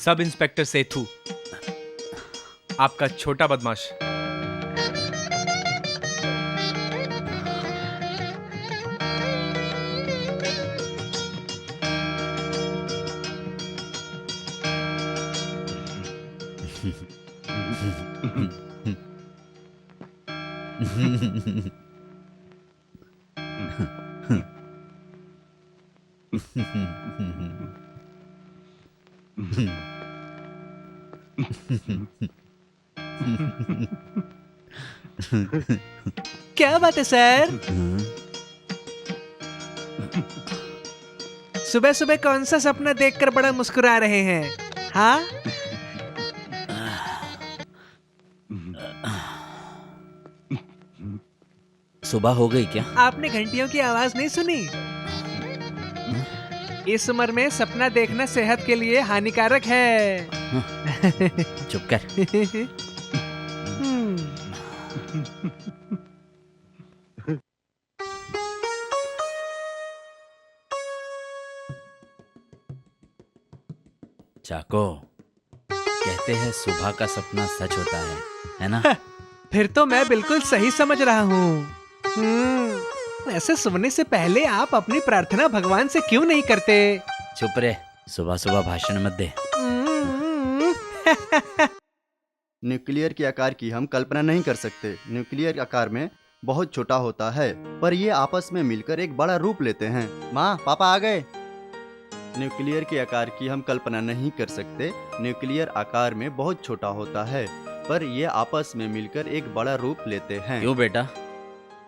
Sub inspector Sethu, आपका छोटा बदमाश। क्या बात है सर? सुबह सुबह कौन सा सपना देखकर बड़ा मुस्कुरा रहे हैं? हाँ? सुबह हो गई क्या? आपने घंटियों की आवाज नहीं सुनी? इस उम्र में सपना देखना सेहत के लिए हानिकारक है। चुप कर। चाको, कहते हैं सुबह का सपना सच होता है ना? फिर तो मैं बिल्कुल सही समझ रहा हूँ। ऐसे सोने से पहले आप अपनी प्रार्थना भगवान से क्यों नहीं करते? चुप रे, सुबह सुबह भाषण मत दे। न्यूक्लियर के आकार की हम कल्पना नहीं कर सकते। न्यूक्लियर आकार में बहुत छोटा होता है, पर ये आपस में मिलकर एक बड़ा रूप लेते हैं। माँ, पापा आ गए। न्यूक्लियर के आकार की हम कल्पना नहीं कर सकते। न्यूक्लियर आकार में बहुत छोटा होता है, पर ये आपस में मिलकर एक बड़ा रूप लेते हैं। क्यों बेटा,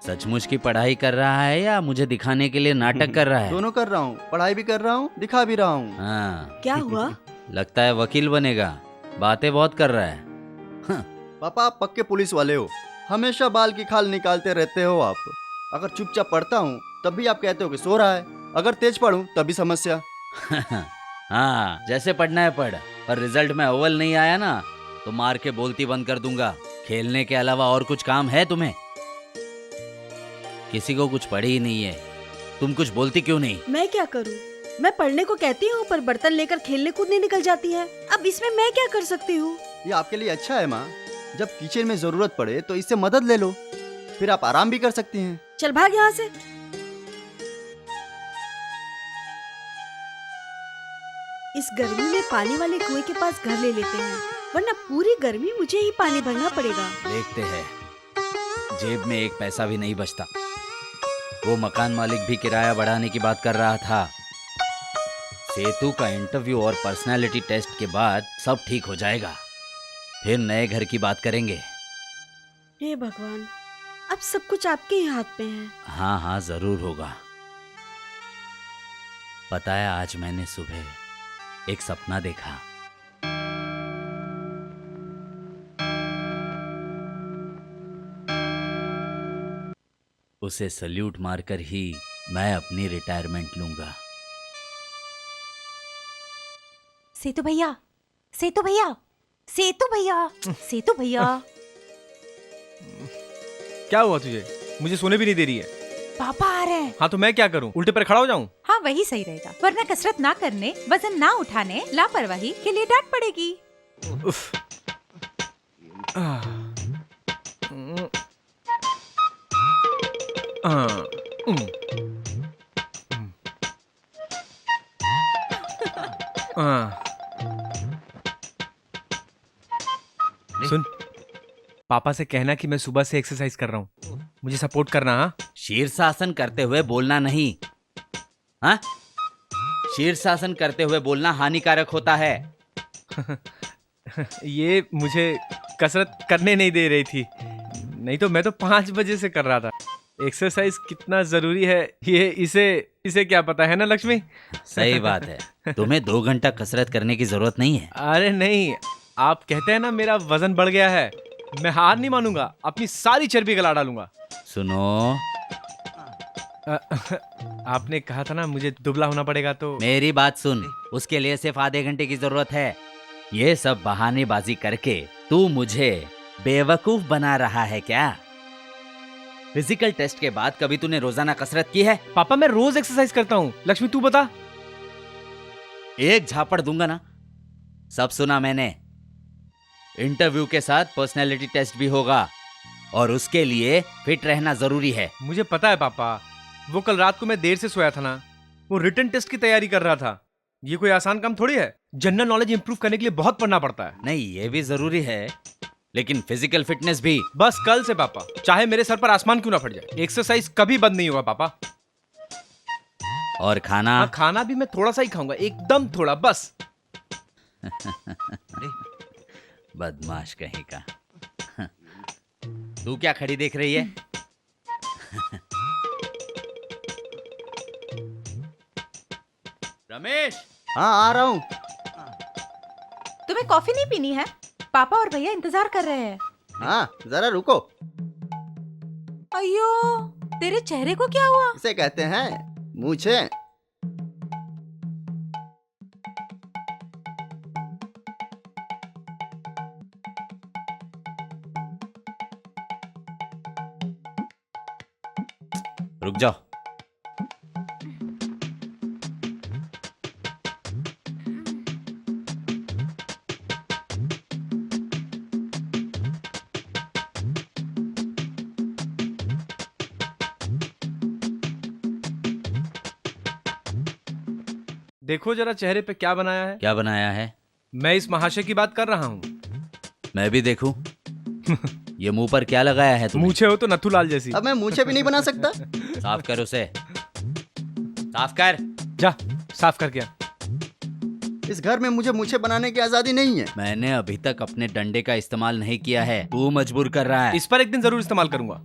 सचमुच की पढ़ाई कर रहा है या मुझे दिखाने के लिए नाटक कर रहा है? दोनों कर रहा हूँ, पढ़ाई भी कर रहा हूँ, दिखा भी रहा हूँ। हाँ। क्या हुआ? लगता है वकील बनेगा, बातें बहुत कर रहा है। पापा, आप पक्के पुलिस वाले हो, हमेशा बाल की खाल निकालते रहते हो आप। अगर चुपचाप पढ़ता हूँ तब भी आप कहते हो कि सो रहा है, अगर तेज पढ़ूं तब भी समस्या। हाँ, जैसे पढ़ना है पढ़, पर रिजल्ट में अव्वल नहीं आया ना तो मार के बोलती बंद कर दूंगा। खेलने के अलावा और कुछ काम है तुम्हें? किसी को कुछ पढ़ी ही नहीं है, तुम कुछ बोलती क्यों नहीं? मैं क्या करूं? मैं पढ़ने को कहती हूँ पर बर्तन लेकर खेलने कूदने निकल जाती है। अब इसमें मैं क्या कर सकती हूँ? ये आपके लिए अच्छा है माँ, जब किचन में जरूरत पड़े तो इससे मदद ले लो, फिर आप आराम भी कर सकती हैं। चल भाग यहाँ से। इस गर्मी में पानी वाले कुएं के पास घर ले लेते हैं, वरना पूरी गर्मी मुझे ही पानी भरना पड़ेगा। देखते हैं, जेब में एक पैसा भी नहीं बचता। वो मकान मालिक भी किराया बढ़ाने की बात कर रहा था। सेतु का इंटरव्यू और पर्सनालिटी टेस्ट के बाद सब ठीक हो जाएगा, फिर नए घर की बात करेंगे। हे भगवान, अब सब कुछ आपके ही हाथ में है। हाँ हाँ, जरूर होगा। पता है, आज मैंने सुबह एक सपना देखा। उसे सल्यूट मारकर ही मैं अपनी रिटायरमेंट लूंगा। सेतु भैया, सेतु भैया, सेतु भैया, सेतु भैया। क्या हुआ तुझे? मुझे सोने भी नहीं दे रही है। पापा आ रहे हैं। हाँ तो मैं क्या करूँ? उल्टे पर खड़ा हो जाऊँ? हाँ वही सही रहेगा, वरना कसरत ना करने, वजन ना उठाने, लापरवाही के लिए डांट पड़ेगी। उफ। सुन, पापा से कहना कि मैं सुबह से एक्सरसाइज कर रहा हूँ, मुझे सपोर्ट करना। हाँ, शीर्षासन करते हुए बोलना नहीं। हाँ, शीर्षासन करते हुए बोलना हानिकारक होता है। ये मुझे कसरत करने नहीं दे रही थी, नहीं तो मैं तो 5 बजे से कर रहा था। एक्सरसाइज कितना जरूरी है ये इसे क्या पता है ना लक्ष्मी? सही बात है, तुम्हें 2 घंटा कसरत करने की जरूरत नहीं है। अरे नहीं, आप कहते हैं ना मेरा वजन बढ़ गया है, मैं हार नहीं मानूंगा, अपनी सारी चर्बी गला डालूंगा। सुनो, आपने कहा था ना मुझे दुबला होना पड़ेगा, तो मेरी बात सुन, उसके लिए सिर्फ आधे घंटे की जरूरत है। ये सब बहानेबाजी करके तू मुझे बेवकूफ बना रहा है क्या? फिजिकल टेस्ट के बाद कभी तूने रोजाना कसरत की है? पापा मैं रोज एक्सरसाइज करता हूँ। लक्ष्मी तू बता। एक झापड़ दूंगा ना, सब सुना मैंने। इंटरव्यू के साथ पर्सनैलिटी टेस्ट भी होगा और उसके लिए फिट रहना जरूरी है। मुझे पता है पापा, वो कल रात को मैं देर से सोया था ना, वो रिटन टेस्ट की तैयारी कर रहा था। ये कोई आसान काम थोड़ी है। जनरल नॉलेज इंप्रूव करने के लिए बहुत पढ़ना पड़ता है। नहीं, ये भी जरूरी है, लेकिन फिजिकल फिटनेस भी। बस कल से पापा, चाहे मेरे सर पर आसमान क्यों ना फट जाए, एक्सरसाइज कभी बंद नहीं होगा पापा। और खाना? हाँ, खाना भी मैं थोड़ा सा ही खाऊंगा, एकदम थोड़ा बस। बदमाश कहीं का। तू क्या खड़ी देख रही है? रमेश! हाँ आ रहा हूँ। तुम्हें कॉफी नहीं पीनी है? पापा और भैया इंतजार कर रहे हैं। हाँ जरा रुको। अयो, तेरे चेहरे को क्या हुआ? इसे कहते हैं मूछे। रुक जाओ। देखो जरा चेहरे पे क्या बनाया है। क्या बनाया है? मैं इस महाशय की बात कर रहा हूँ। मैं भी देखूं। ये मुंह पर क्या लगाया है तुमने? मूछे हो तो नथुलाल जैसी। अब मैं मूछे भी नहीं बना सकता। साफ कर उसे, साफ कर। जा साफ कर क्या। इस घर में मुझे मूछे बनाने की आजादी नहीं है। मैंने अभी तक अपने डंडे का इस्तेमाल नहीं किया है, तू मजबूर कर रहा है। इस पर एक दिन जरूर इस्तेमाल करूंगा।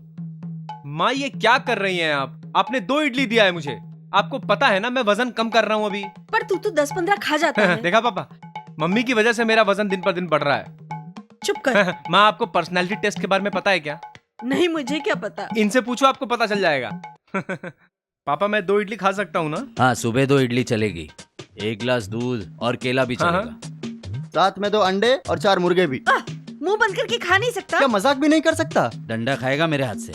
माँ ये क्या कर रही हैं आप? आपने 2 इडली दिया है मुझे। आपको पता है ना मैं वजन कम कर रहा हूँ अभी। पर तू तो 10-15 खा जाता है। देखा पापा, मम्मी की वजह से मेरा वजन दिन पर दिन बढ़ रहा है। चुप कर। माँ आपको पर्सनालिटी टेस्ट के बारे में पता है क्या? नहीं, मुझे क्या पता। इनसे पूछो, आपको पता चल जाएगा। पापा मैं 2 इडली खा सकता हूँ ना? हाँ, सुबह 2 इडली चलेगी, 1 गिलास दूध और केला भी हाँ, चलेगा। साथ में 2 अंडे और 4 मुर्गे भी। मुंह बंद करके खा नहीं सकता? क्या मजाक भी नहीं कर सकता? डंडा खाएगा मेरे हाथ से।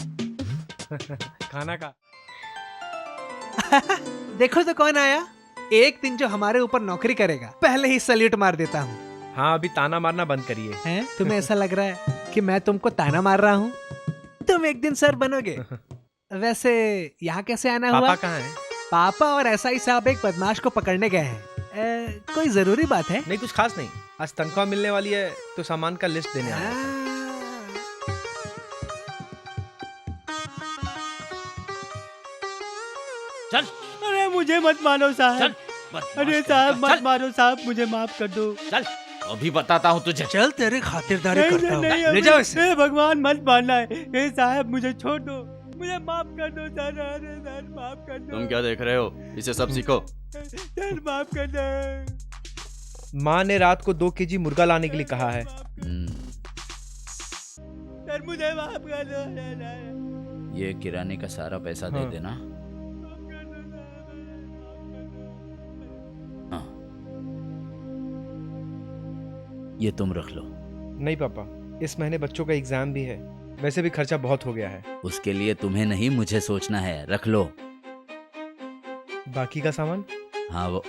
खाना का। देखो तो कौन आया। एक दिन जो हमारे ऊपर नौकरी करेगा, पहले ही सल्यूट मार देता हूँ। हाँ, अभी ताना मारना बंद करिए। हैं? तुम्हें ऐसा लग रहा है कि मैं तुमको ताना मार रहा हूँ? तुम एक दिन सर बनोगे। वैसे यहाँ कैसे आना हुआ? पापा कहाँ हैं? पापा और एसआई साहब एक बदमाश को पकड़ने गए हैं। कोई जरूरी बात है? नहीं, कुछ खास नहीं। आज तनख्वाह मिलने वाली है तो सामान का लिस्ट देने आया था। चल अरे मुझे मत मारो साहब। चल, बदमाश अरे कहीं साहब का। मत चल, मारो साहब, मुझे माफ कर दो। चल अभी बताता हूँ तुझे। चल तेरे खातिरदारी करता हूँ। ले जाओ इसे। हे भगवान मत मारना है। हे साहब मुझे छोड़ दो, मुझे माफ कर दो सर। अरे सर माफ कर दो। तुम क्या देख रहे हो? इसे सब सीखो। सर माफ कर दो। माँ ने रात को 2 केजी मुर्गा लाने के लिए कहा है। सर मुझे माफ कर दो। ये किराने का सारा पैसा दे हाँ। देना। हाँ, ये तुम रख लो। नहीं पापा, इस महीने बच्चों का एग्जाम भी है, वैसे भी खर्चा बहुत हो गया है। उसके लिए तुम्हें नहीं मुझे सोचना है, रख लो। बाकी का सामान? हाँ वो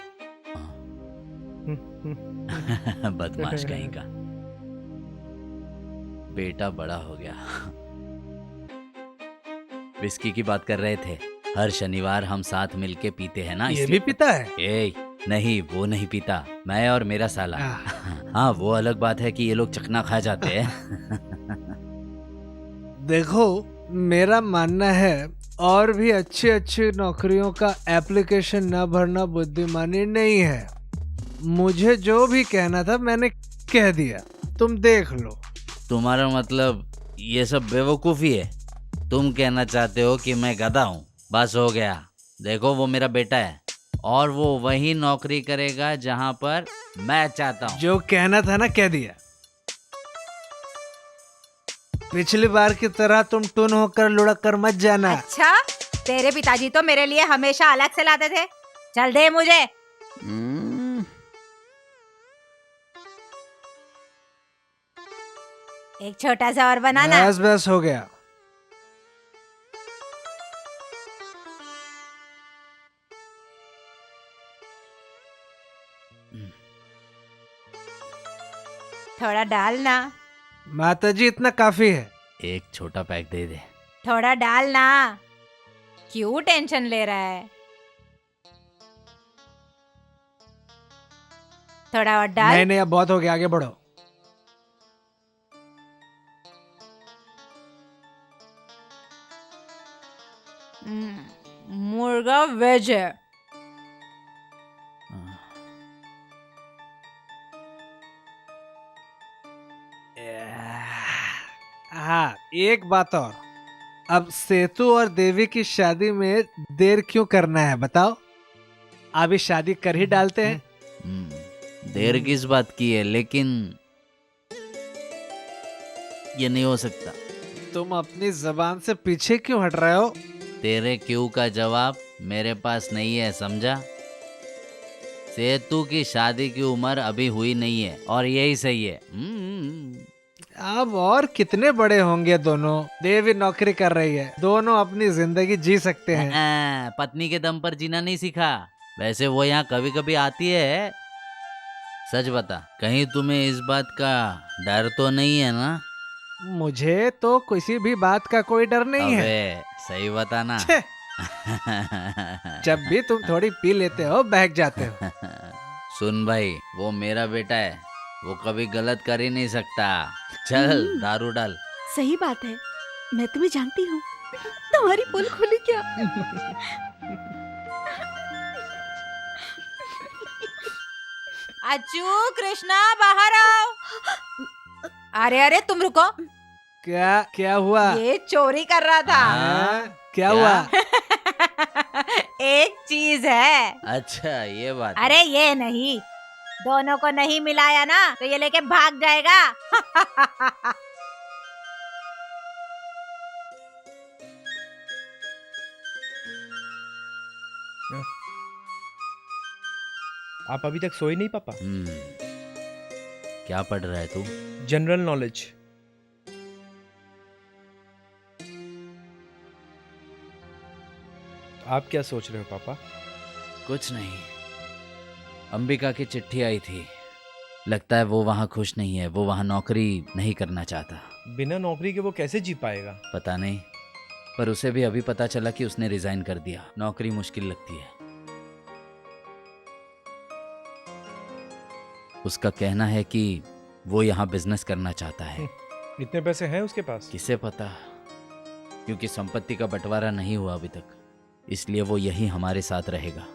बदमाश कहीं का। बेटा बड़ा हो गया। विस्की की बात कर रहे थे। हर शनिवार हम साथ मिलके पीते हैं ना। ये इसलिए- भी पीता है? ए, नहीं वो नहीं पीता, मैं और मेरा साला। हाँ, वो अलग बात है कि ये लोग चखना खा जाते हैं। देखो मेरा मानना है और भी अच्छी अच्छी नौकरियों का एप्लीकेशन न भरना बुद्धिमानी नहीं है। मुझे जो भी कहना था मैंने कह दिया, तुम देख लो। तुम्हारा मतलब ये सब बेवकूफ़ी है? तुम कहना चाहते हो कि मैं गधा हूँ? बस हो गया। देखो वो मेरा बेटा है और वो वही नौकरी करेगा जहाँ पर मैं चाहता हूँ। जो कहना था ना कह दिया। पिछली बार की तरह तुम टुन होकर लुढ़क कर मत जाना। अच्छा, तेरे पिताजी तो मेरे लिए हमेशा अलग से लाते थे। चल दे मुझे। एक छोटा सा और बनाना। बस बस हो गया। थोड़ा डालना। माताजी इतना काफी है। एक छोटा पैक दे दे। थोड़ा डालना। क्यों टेंशन ले रहा है? थोड़ा और डाल। नहीं नहीं, अब बहुत हो गया, आगे बढ़ो। मुर्गा वेज है। हाँ, एक बात और। अब सेतु और देवी की शादी में देर क्यों करना है बताओ? अभी शादी कर ही डालते हैं। देर किस बात की है, लेकिन ये नहीं हो सकता। तुम अपनी जबान से पीछे क्यों हट रहे हो? तेरे क्यों का जवाब मेरे पास नहीं है, समझा? सेतु की शादी की उम्र अभी हुई नहीं है और यही सही है। अब और कितने बड़े होंगे दोनों? देवी नौकरी कर रही है, दोनों अपनी जिंदगी जी सकते हैं। पत्नी के दम पर जीना नहीं सीखा। वैसे वो यहाँ कभी कभी आती है। सच बता, कहीं तुम्हें इस बात का डर तो नहीं है ना? मुझे तो किसी भी बात का कोई डर नहीं है। अबे सही बताना। छे, जब भी तुम थोड़ी पी लेते हो बहक जाते हो। सुन भाई, वो मेरा बेटा है, वो कभी गलत कर ही नहीं सकता। चल दारू डाल। सही बात है, मैं तुम्हें जानती हूँ। तुम्हारी पोल खुली क्या? अच्चू, कृष्णा बाहर आओ। अरे अरे तुम रुको। क्या क्या हुआ? ये चोरी कर रहा था। हाँ? क्या क्या? हुआ? एक चीज है। अच्छा ये बात। अरे ये नहीं, दोनों को नहीं मिलाया ना तो ये लेके भाग जाएगा। आप अभी तक सोए नहीं पापा? क्या पढ़ रहा है तू? General knowledge. आप क्या सोच रहे हो पापा? कुछ नहीं। अंबिका की चिट्ठी आई थी। लगता है वो वहाँ खुश नहीं है। वो वहाँ नौकरी नहीं करना चाहता। बिना नौकरी के वो कैसे जी पाएगा? पता नहीं, पर उसे भी अभी पता चला कि उसने रिजाइन कर दिया। नौकरी मुश्किल लगती है। उसका कहना है कि वो यहाँ बिजनेस करना चाहता है। इतने पैसे हैं उसके पास? किसे पता, क्योंकि संपत्ति का बंटवारा नहीं हुआ अभी तक, इसलिए वो यही हमारे साथ रहेगा।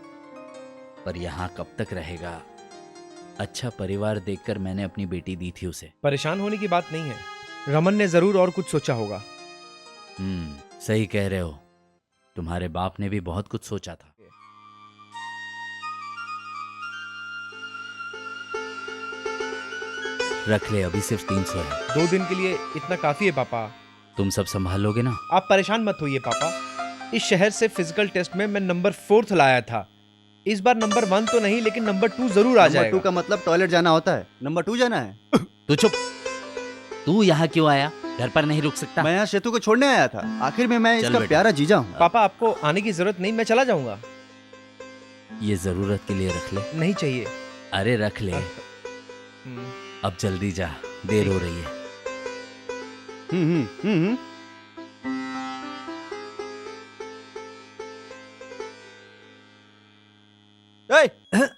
पर यहाँ कब तक रहेगा? अच्छा परिवार देखकर मैंने अपनी बेटी दी थी उसे। परेशान होने की बात नहीं है। रमन ने जरूर और कुछ सोचा होगा। सही कह रहे हो। तुम्हारे बाप ने भी बहुत कुछ सोचा था। रख ले, अभी सिर्फ 300 है। 2 दिन के लिए इतना काफी है पापा। तुम सब संभाल लोगे ना? आप परेशान मत होइए पापा। इस शहर से फिजिकल टेस्ट में मैं नंबर 4 लाया था। इस बार नंबर 1 तो नहीं, लेकिन नंबर 2 जरूर आ नंबर जाएगा। 2 का मतलब टॉयलेट जाना होता है। नंबर 2 जाना है। तू चुप। तू यहाँ क्यों आया? घर पर नहीं रुक सकता? मैं यहाँ सेतु को छोड़ने आया था। आखिर में मैं चल इसका बेटा। प्यारा जीजा हूँ। पापा आपको आने की जरूरत नहीं, मैं चला जाऊंगा। ये जरूरत के लिए रख ले। नहीं चाहिए। अरे रख ले, अब जल्दी जा, देर हो रही है। हम्म हम्म हम्म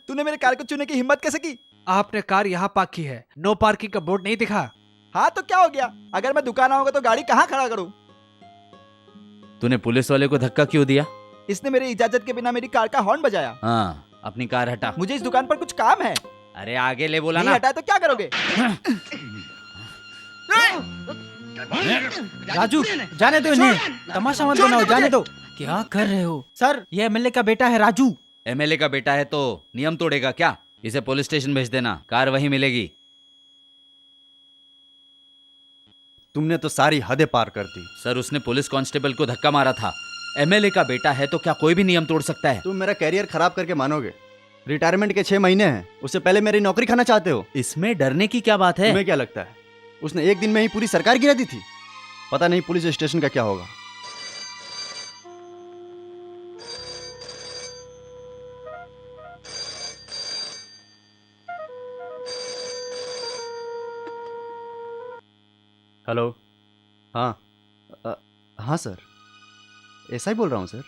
तूने मेरे कार को चुनने की हिम्मत कैसे की? आपने कार यहाँ पार्क की है, नो पार्किंग का बोर्ड नहीं दिखा? हाँ तो क्या हो गया? अगर मैं दुकान आऊंगा तो गाड़ी कहाँ खड़ा करूँ? तूने पुलिस वाले को धक्का क्यों दिया? इसने मेरी इजाजत के बिना मेरी कार का हॉर्न बजाया। हाँ, अपनी कार हटा। मुझे इस दुकान पर कुछ काम है। अरे आगे ले बोला नहीं ना। हटाया तो क्या करोगे? राजू जाने दो इन्हें, तमाशा मत बनाओ, जाने दो। क्या कर रहे हो सर? ये एमएलए का बेटा है राजू। एमएलए का बेटा है तो नियम तोड़ेगा क्या? इसे पुलिस स्टेशन भेज देना, कार वहीं मिलेगी। तुमने तो सारी हदें पार कर दी। सर, उसने पुलिस कांस्टेबल को धक्का मारा था। एमएलए का बेटा है तो क्या कोई भी नियम तोड़ सकता है? तुम मेरा कैरियर खराब करके मानोगे। रिटायरमेंट के 6 महीने हैं, उससे पहले मेरी नौकरी खाना चाहते हो? इसमें डरने की क्या बात है? तुम्हें क्या लगता है उसने एक दिन में ही पूरी सरकार गिरा दी थी? पता नहीं पुलिस स्टेशन का क्या होगा। हेलो। हाँ। हाँ सर, ऐसा ही बोल रहा हूँ सर।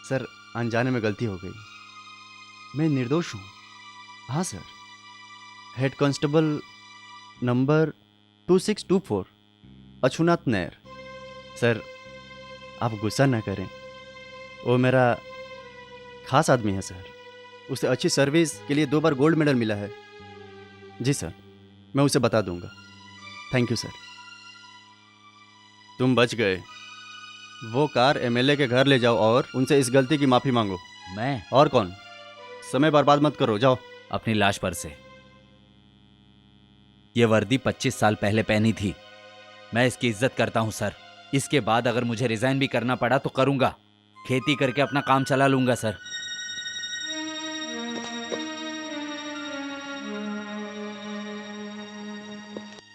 सर, अनजाने में गलती हो गई, मैं निर्दोष हूँ। हाँ sir, head constable number 2624 Achhunath Nair. Sir, आप गुस्सा ना करें, वो मेरा खास आदमी है सर। उसे अच्छी सर्विस के लिए 2 बार गोल्ड मेडल मिला है। जी सर, मैं उसे बता दूंगा। Thank you sir. तुम बच गए। वो कार एमएलए के घर ले जाओ और उनसे इस गलती की माफी मांगो। मैं और कौन? समय बर्बाद मत करो, जाओ। अपनी लाश पर से। ये वर्दी 25 साल पहले पहनी थी। मैं इसकी इज्जत करता हूं सर। इसके बाद अगर मुझे रिजाइन भी करना पड़ा तो करूंगा। खेती करके अपना काम चला लूंगा सर।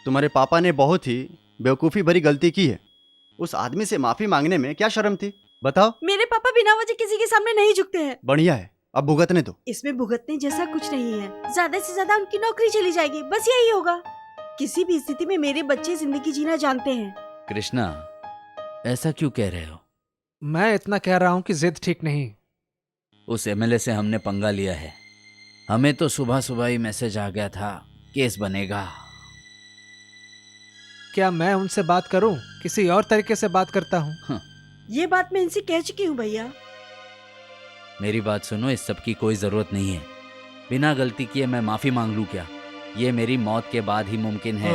तुम्हारे पापा ने बहुत ही बेवकूफ़ी भरी गलती की है। उस आदमी से माफी मांगने में क्या शर्म थी, बताओ? मेरे पापा बिना वजह किसी के सामने नहीं झुकते हैं। बढ़िया है, अब भुगतने दो। इसमें भुगतने जैसा कुछ नहीं है। ज्यादा से ज्यादा उनकी नौकरी चली जाएगी, बस यही होगा। किसी भी स्थिति में मेरे बच्चे जिंदगी जीना जानते हैं। कृष्णा, ऐसा क्यों कह रहे हो? मैं इतना कह रहा हूँ कि जिद ठीक नहीं। उस एमएलए से हमने पंगा लिया है। हमें तो सुबह सुबह ही मैसेज आ गया था, केस बनेगा। क्या मैं उनसे बात करूं? किसी और तरीके से बात करता हूं। ये बात मैं इनसे कह चुकी हूँ भैया। मेरी बात सुनो, इस सब की कोई जरूरत नहीं है। बिना गलती किए मैं माफी मांग लूं क्या? ये मेरी मौत के बाद ही मुमकिन है।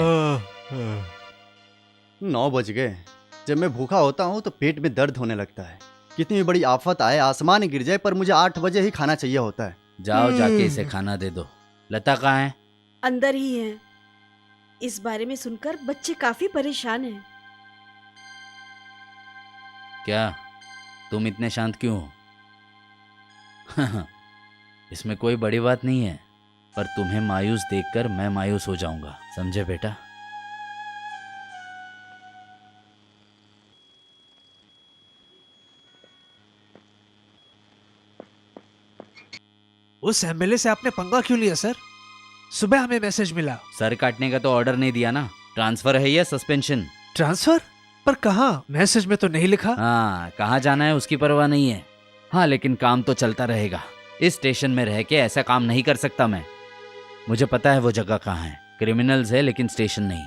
9 बज गए। जब मैं भूखा होता हूँ तो पेट में दर्द होने लगता है। कितनी भी बड़ी आफत आए, आसमान गिर जाए, पर मुझे 8 बजे ही खाना चाहिए होता है। जाओ जाके इसे खाना दे दो। लता कहाँ है? अंदर ही है। इस बारे में सुनकर बच्चे काफी परेशान हैं। क्या तुम इतने शांत क्यों हो? इसमें कोई बड़ी बात नहीं है, पर तुम्हें मायूस देखकर मैं मायूस हो जाऊंगा, समझे बेटा? उस एमएलए से आपने पंगा क्यों लिया सर? सुबह हमें मैसेज मिला। सर काटने का तो ऑर्डर नहीं दिया ना। ट्रांसफर है या सस्पेंशन? ट्रांसफर? पर कहाँ? मैसेज में तो नहीं लिखा। हाँ, कहाँ जाना है उसकी परवाह नहीं है। हाँ, लेकिन काम तो चलता रहेगा। इस स्टेशन में रह के ऐसा काम नहीं कर सकता मैं। मुझे पता है वो जगह कहाँ है। क्रिमिनल्स है लेकिन स्टेशन नहीं।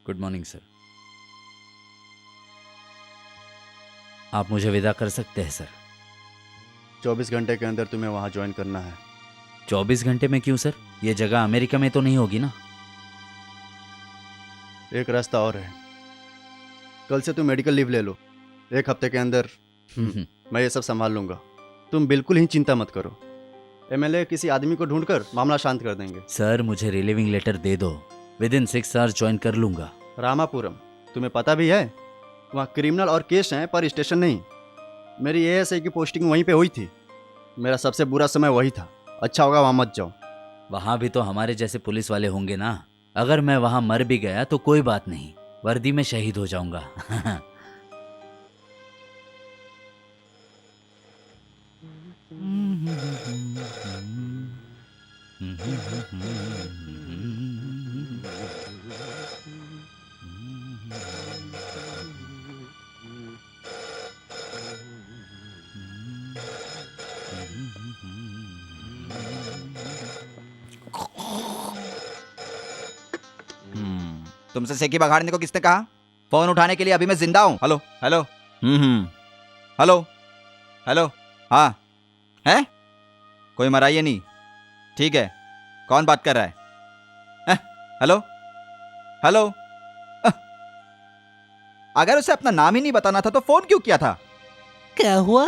Good morning sir. आप मुझे विदा कर सकते हैं सर। 24 घंटे के अंदर तुम्हें वहाँ ज्वाइन करना है। 24 घंटे में क्यों सर? ये जगह अमेरिका में तो नहीं होगी ना? एक रास्ता और है। कल से तुम मेडिकल लीव ले लो। 1 हफ्ते के अंदर मैं ये सब संभाल लूंगा। तुम बिल्कुल ही चिंता मत करो। एमएलए किसी आदमी को ढूंढकर मामला शांत कर देंगे। सर, मुझे रिलीविंग लेटर दे दो। विदिन 6 आवर्स ज्वाइन कर लूंगा। रामापुरम, तुम्हें पता भी है, वहाँ क्रिमिनल और केस हैं, पर स्टेशन नहीं। मेरी एएसआई की पोस्टिंग वहीं पे हुई थी। मेरा सबसे बुरा समय वही था। अच्छा होगा वहाँ मत जाओ। वहां भी तो हमारे जैसे पुलिस वाले होंगे ना। अगर मैं वहां मर भी गया तो कोई बात नहीं, वर्दी में शहीद हो जाऊंगा। तुमसे सेकी बघाड़ने को किसने कहा? फोन उठाने के लिए अभी मैं जिंदा हूँ। Hello hello hello hello. हाँ है? कोई मरा ही नहीं? ठीक है, कौन बात कर रहा है? Hello hello. अगर उसे अपना नाम ही नहीं बताना था तो फोन क्यों किया था? क्या हुआ?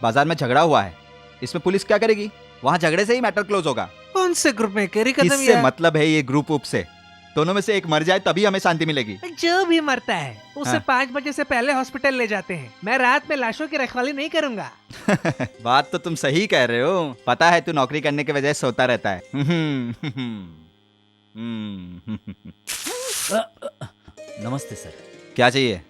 बाजार में झगड़ा हुआ है, इसमें पुलिस क्या करेगी? वहां झगड़े से ही मैटर क्लोज होगा। कौन से ग्रुप में? केरी कदम किससे या मतलब है ये ग्रुप उप से? दोनों में से एक मर जाए तभी हमें शांति मिलेगी। जो भी मरता है उसे हाँ। 5 बजे से पहले हॉस्पिटल ले जाते हैं। मैं रात में लाशों की रखवाली नहीं करूंगा। बात तो तुम सही कह रहे हो। पता है तू नौकरी करने के वजह सोता रहता है। नमस्ते सर। क्या चाहिए?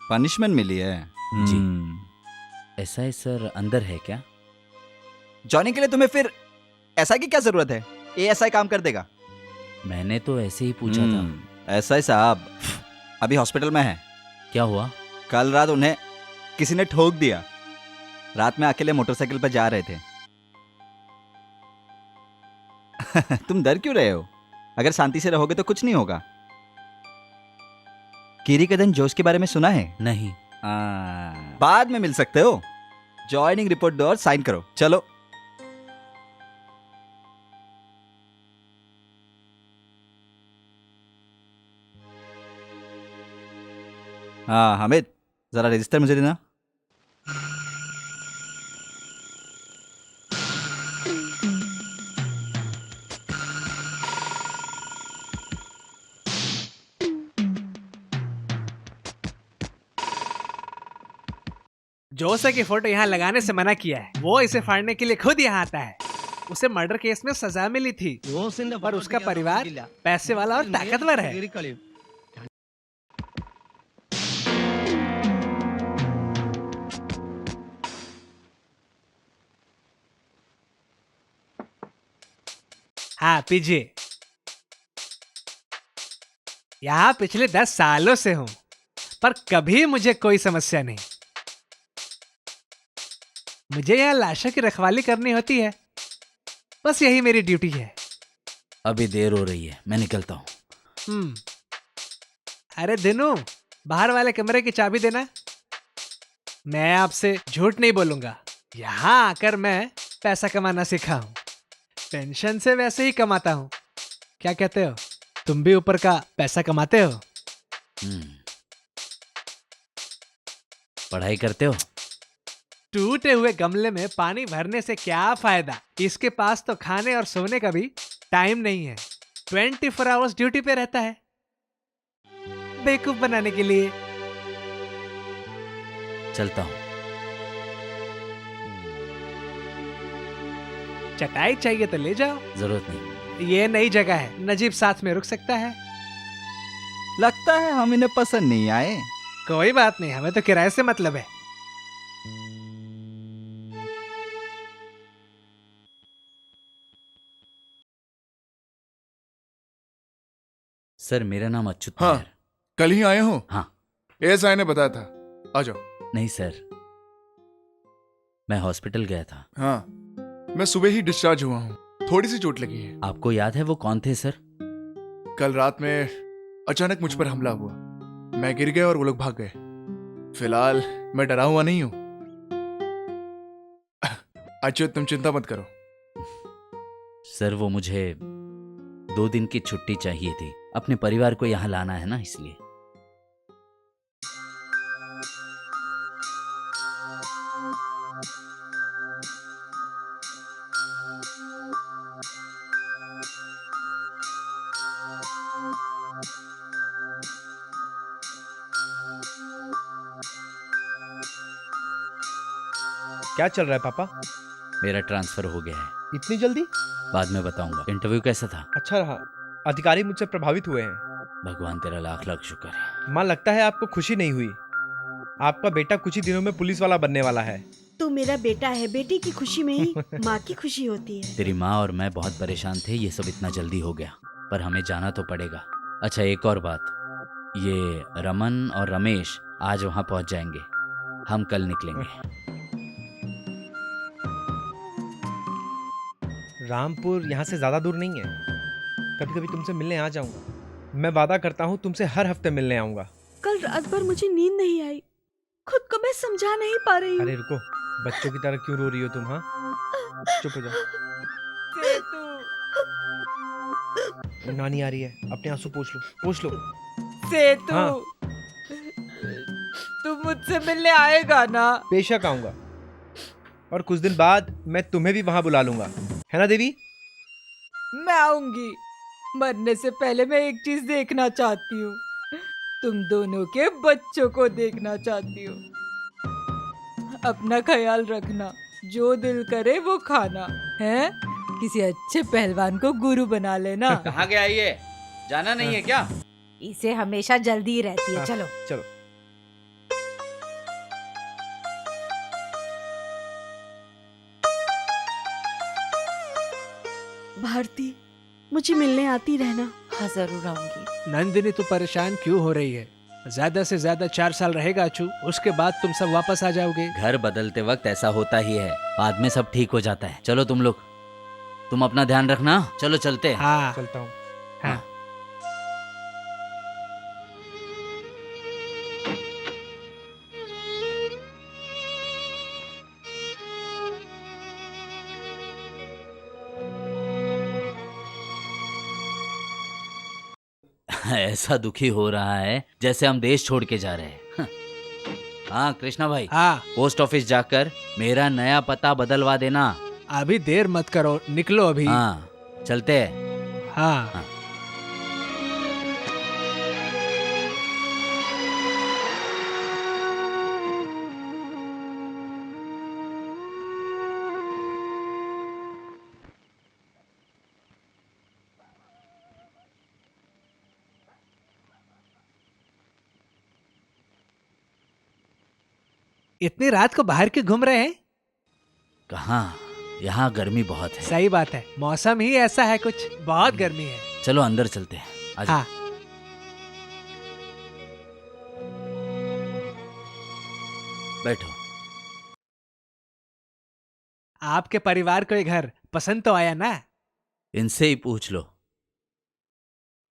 पनिशमेंट मिली है। जी। एसआई सर अंदर है क्या? जॉइनिंग के लिए तुम्हें फिर एसआई की क्या जरूरत है? एएसआई काम कर देगा। मैंने तो ऐसे ही पूछा था। एसआई साहब अभी हॉस्पिटल में है। क्या हुआ? कल रात उन्हें किसी ने ठोक दिया। रात में अकेले मोटरसाइकिल पर जा रहे थे। तुम डर क्यों रहे हो? अगर शांति से रहोगे तो कुछ नहीं होगा। किरीकदन जोश के बारे में सुना है? नहीं। बाद में मिल सकते हो। जॉइनिंग रिपोर्ट दो और साइन करो। चलो। हाँ हामिद, जरा रजिस्टर मुझे देना। जोसे की फोटो यहाँ लगाने से मना किया है। वो इसे फाड़ने के लिए खुद यहाँ आता है। उसे मर्डर केस में सजा मिली थी, पर उसका परिवार पैसे वाला और ताकतवर है। हाँ पीजिए। यहाँ पिछले 10 सालों से हूँ, पर कभी मुझे कोई समस्या नहीं। मुझे यहाँ लाशों की रखवाली करनी होती है, बस यही मेरी ड्यूटी है। अभी देर हो रही है, मैं निकलता हूँ। अरे दिनू, बाहर वाले कमरे की चाबी देना। मैं आपसे झूठ नहीं बोलूंगा। यहाँ आकर मैं पैसा कमाना सीखा हूँ। पेंशन से वैसे ही कमाता हूँ। क्या कहते हो? तुम भी ऊपर का पैसा कमाते हो? पढ़ाई करते हो? टूटे हुए गमले में पानी भरने से क्या फायदा? इसके पास तो खाने और सोने का भी टाइम नहीं है। 24 आवर्स ड्यूटी पे रहता है, बेवकूफ बनाने के लिए। चलता हूँ। चटाई चाहिए तो ले जाओ। जरूरत नहीं। ये नई जगह है, नजीब साथ में रुक सकता है। लगता है हम इन्हें पसंद नहीं आए। कोई बात नहीं, हमें तो किराए से मतलब है। सर मेरा नाम अच्युत हाँ, नायर। कल ही आए हो? हाँ। एएसआई ने बताया था। आ जाओ। नहीं सर, मैं हॉस्पिटल गया था। हाँ, मैं सुबह ही डिस्चार्ज हुआ हूँ। थोड़ी सी चोट लगी है। आपको याद है वो कौन थे सर? कल रात में अचानक मुझ पर हमला हुआ। मैं गिर गया और वो लोग भाग गए। फिलहाल मैं डरा हुआ नहीं हूँ। अच्युत तुम चिंता मत करो। सर वो मुझे 2 दिन की छुट्टी चाहिए थी। अपने परिवार को यहाँ लाना है ना, इसलिए। क्या चल रहा है पापा? मेरा ट्रांसफर हो गया है। इतनी जल्दी? बाद में बताऊंगा। इंटरव्यू कैसा था? अच्छा रहा। अधिकारी मुझसे प्रभावित हुए हैं। भगवान तेरा लाख लाख शुक्र है। माँ, लगता है आपको खुशी नहीं हुई। आपका बेटा कुछ ही दिनों में पुलिस वाला बनने वाला है। तू मेरा बेटा है, बेटे की खुशी में ही माँ की खुशी होती है। तेरी माँ और मैं बहुत परेशान थे, ये सब इतना जल्दी हो गया, पर हमें जाना तो पड़ेगा। अच्छा एक और बात, ये रमन और रमेश आज वहाँ पहुँच जाएंगे। हम कल निकलेंगे। रामपुर यहाँ से ज्यादा दूर नहीं है। कभी कभी तुमसे मिलने आ जाऊंगा। मैं वादा करता हूँ तुमसे हर हफ्ते मिलने आऊंगा। कल रात भर मुझे नींद नहीं आई। खुद को मैं समझा नहीं पा रही हूँ। अरे रुको, बच्चों की तरह क्यों रो रही हो तुम? हाँ, चुप हो जाओ। नानी आ रही है, अपने आंसू पोंछ लो, पोंछ लो। सेतु, हाँ। तू मुझसे मिलने आएगा ना? बेशक आऊंगा, और कुछ दिन बाद मैं तुम्हें भी वहां बुला लूंगा, है ना देवी? मैं आऊंगी। मरने से पहले मैं एक चीज देखना चाहती हूँ। तुम दोनों के बच्चों को देखना चाहती हूँ। अपना ख्याल रखना, जो दिल करे वो खाना है। किसी अच्छे पहलवान को गुरु बना लेना। कहाँ गया ये? जाना नहीं है क्या? इसे हमेशा जल्दी ही रहती है। हाँ, चलो चलो। भारती, मुझे मिलने आती रहना। हाँ जरूर आऊंगी। नंदिनी तू परेशान क्यों हो रही है? ज्यादा से ज्यादा 4 साल रहेगा अचू, उसके बाद तुम सब वापस आ जाओगे। घर बदलते वक्त ऐसा होता ही है, बाद में सब ठीक हो जाता है। चलो तुम लोग, तुम अपना ध्यान रखना। चलो चलते हैं। हाँ चलता हूँ। हाँ। ऐसा दुखी हो रहा है जैसे हम देश छोड़ के जा रहे हैं। हाँ कृष्णा भाई, हाँ पोस्ट ऑफिस जाकर मेरा नया पता बदलवा देना। अभी देर मत करो, निकलो अभी। हाँ चलते हैं। हाँ हाँ। इतनी रात को बाहर क्यों घूम रहे हैं? कहाँ, यहाँ गर्मी बहुत है। सही बात है, मौसम ही ऐसा है, कुछ बहुत गर्मी है। चलो अंदर चलते हैं। आजा। हाँ बैठो। आपके परिवार को ये घर पसंद तो आया ना? इनसे ही पूछ लो।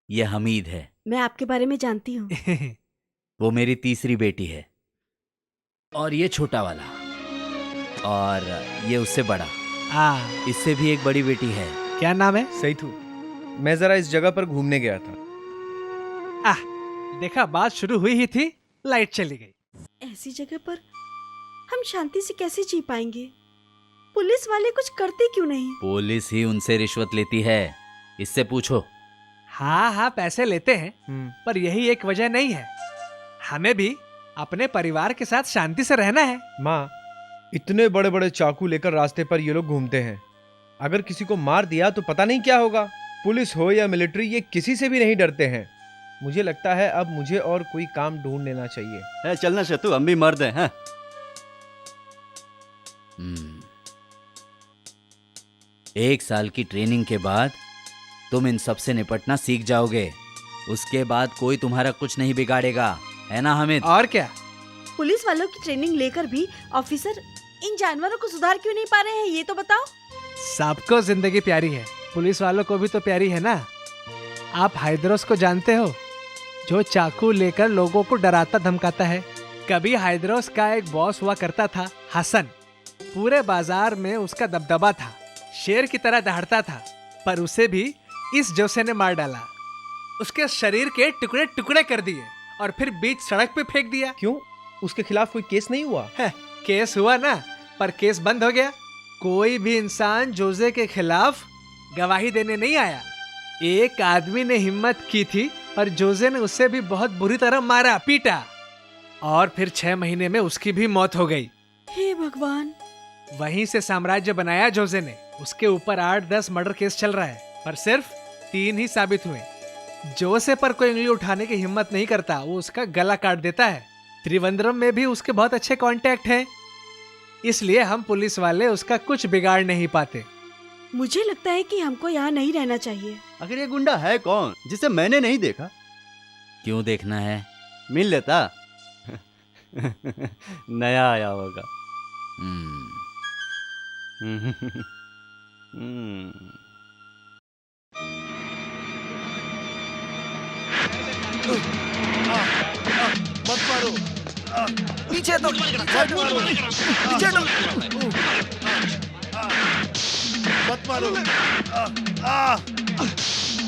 ये हमीद है, मैं आपके बारे में जानती हूँ। वो मेरी तीसरी बेटी है। और ये छोटा वाला, और ये उससे बड़ा। हाँ, इससे भी एक बड़ी बेटी है। क्या नाम है? सही थू। मैं जरा इस जगह पर घूमने गया था। देखा, बात शुरू हुई ही थी, लाइट चली गई। ऐसी जगह पर हम शांति से कैसे जी पाएंगे? पुलिस वाले कुछ करते क्यों नहीं? पुलिस ही उनसे रिश्वत लेती है, इससे पूछो। हाँ हाँ, पैसे लेते हैं, पर यही एक वजह नहीं है। हमें भी अपने परिवार के साथ शांति से रहना है। माँ, इतने बड़े बड़े चाकू लेकर रास्ते पर ये लोग घूमते हैं। अगर किसी को मार दिया तो पता नहीं क्या होगा। पुलिस हो या मिलिट्री, ये किसी से भी नहीं डरते हैं। मुझे लगता है अब मुझे और कोई काम ढूंढ लेना चाहिए। है, चलना शतु, हम भी मर्द हैं। हाँ? एक साल की ट्रेनिंग के बाद तुम इन सब से निपटना सीख जाओगे। उसके बाद कोई तुम्हारा कुछ नहीं बिगाड़ेगा, है ना हामिद? और क्या? पुलिस वालों की ट्रेनिंग लेकर भी ऑफिसर इन जानवरों को सुधार क्यों नहीं पा रहे हैं, ये तो बताओ। सबको जिंदगी प्यारी है, पुलिस वालों को भी तो प्यारी है ना। आप हाइद्रोस को जानते हो, जो चाकू लेकर लोगों को डराता धमकाता है। कभी हाइद्रोस का एक बॉस हुआ करता था, हसन। पूरे बाजार में उसका दबदबा था, शेर की तरह दहाड़ता था। पर उसे भी इस जोसे ने मार डाला। उसके शरीर के टुकड़े टुकड़े कर दिए और फिर बीच सड़क पे फेंक दिया। क्यों? उसके खिलाफ कोई केस नहीं हुआ? केस हुआ ना, पर केस बंद हो गया। कोई भी इंसान जोसे के खिलाफ गवाही देने नहीं आया। एक आदमी ने हिम्मत की थी और जोसे ने उससे भी बहुत बुरी तरह मारा पीटा, और फिर 6 महीने में उसकी भी मौत हो गई। हे भगवान। वहीं से साम्राज्य बनाया जोसे ने। उसके ऊपर 8-10 मर्डर केस चल रहा है, पर सिर्फ 3 ही साबित हुए। जोसे पर कोई उंगली उठाने की हिम्मत नहीं करता, वो उसका गला काट देता है। त्रिवेंद्रम में भी उसके बहुत अच्छे कांटेक्ट हैं, इसलिए हम पुलिस वाले उसका कुछ बिगाड़ नहीं पाते। मुझे लगता है कि हमको यहाँ नहीं रहना चाहिए। आखिर ये गुंडा है कौन जिसे मैंने नहीं देखा? क्यों देखना है? मिल लेता। नया आया होगा। मत मारो, पीछे तो पीछे तो मत मारो।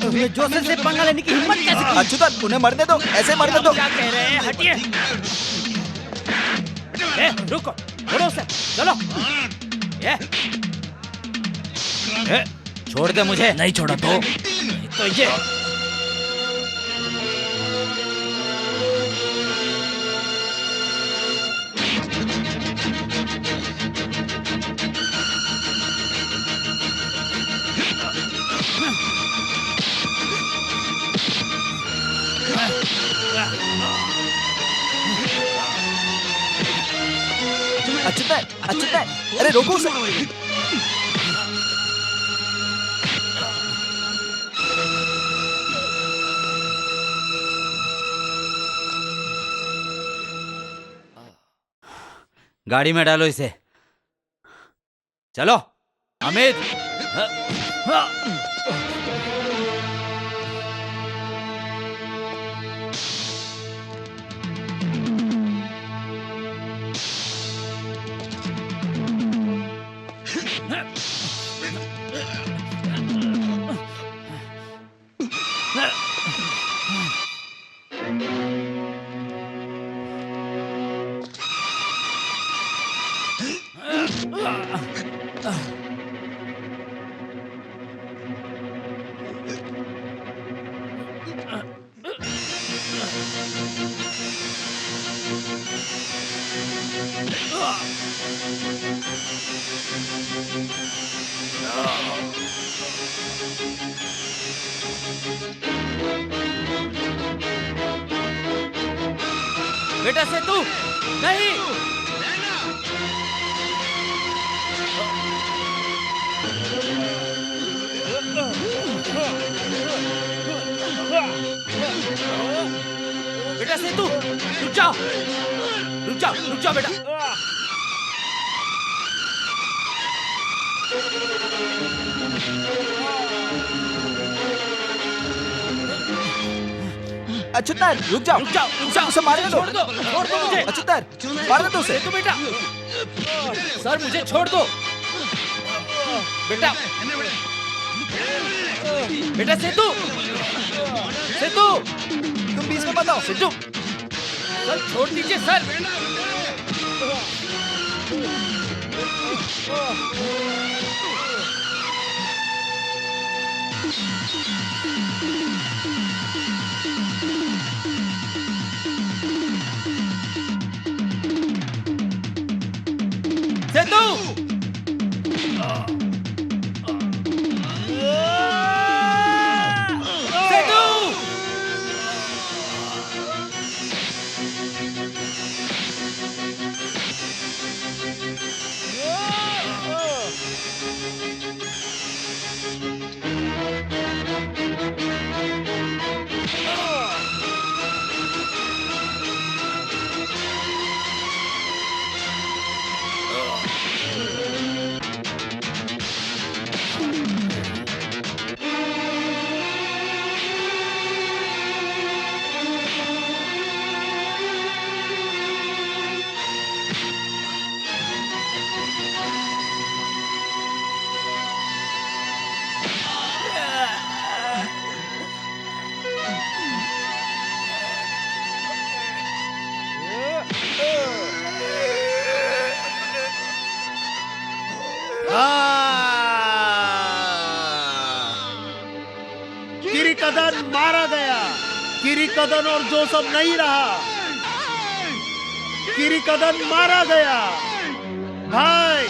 तुम्हें जोसे से पंगा लेने की हिम्मत कैसे की? अच्युत, उन्हें मरने दो, ऐसे मरने दो। क्या कह रहे हैं? हटिए। रुको, छोड़ो उसे, चलो। छोड़ दे मुझे। नहीं छोड़ा तो ये अच्युत, अरे रोको उसे। गाड़ी में डालो इसे। चलो अमित। बेटा सेतु नहीं। बेटा सेतु रुक जाओ, रुक जाओ, रुक जाओ बेटा। अच्युत रुक जाओ, रुक जाओ, रुक जाओ। उसे मारने दो। छोड़ दो मुझे। अच्युत मारने दो उसे। सेतु बेटा, सर मुझे छोड़ दो बेटा। बेटा सेतु, सेतु तुम बीच में मत आओ। सेतु, सर छोड़ दीजिए सर। सेतु, सेतु। किरीकदन मारा गया। किरीकदन और जोसेफ नहीं रहा। किरीकदन मारा गया भाई।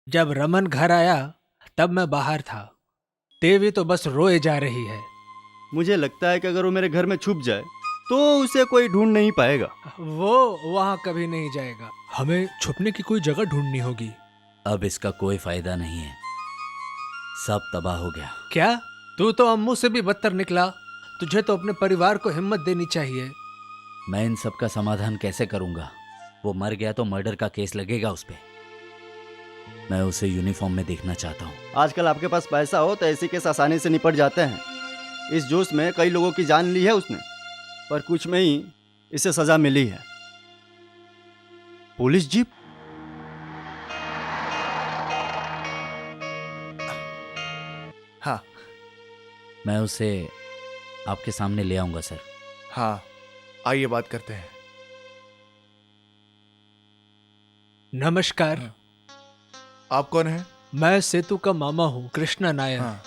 जब रमन घर आया तब मैं बाहर था। देवी तो बस रोए जा रही है। मुझे लगता है कि अगर वो मेरे घर में छुप जाए तो उसे कोई ढूंढ नहीं पाएगा। वो वहां कभी नहीं जाएगा। हमें छुपने की कोई जगह ढूंढनी होगी। अब इसका कोई फायदा नहीं है, सब तबाह हो गया। क्या? तू तो अम्मू से भी बदतर निकला। तुझे तो अपने परिवार को हिम्मत देनी चाहिए। मैं इन सब का समाधान कैसे करूंगा? वो मर गया तो मर्डर का केस लगेगा उस पे। मैं उसे यूनिफॉर्म में देखना चाहता हूँ। आजकल आपके पास पैसा हो तो ऐसे केस आसानी से निपट जाते हैं। इस जोश में कई लोगों की जान ली है उसने, पर कुछ में ही इसे सजा मिली है। Police jeep? हाँ मैं उसे आपके सामने ले आऊंगा सर। हाँ, आइए बात करते हैं। नमस्कार। आप कौन हैं? मैं सेतु का मामा हूँ, कृष्णा नायर। हाँ।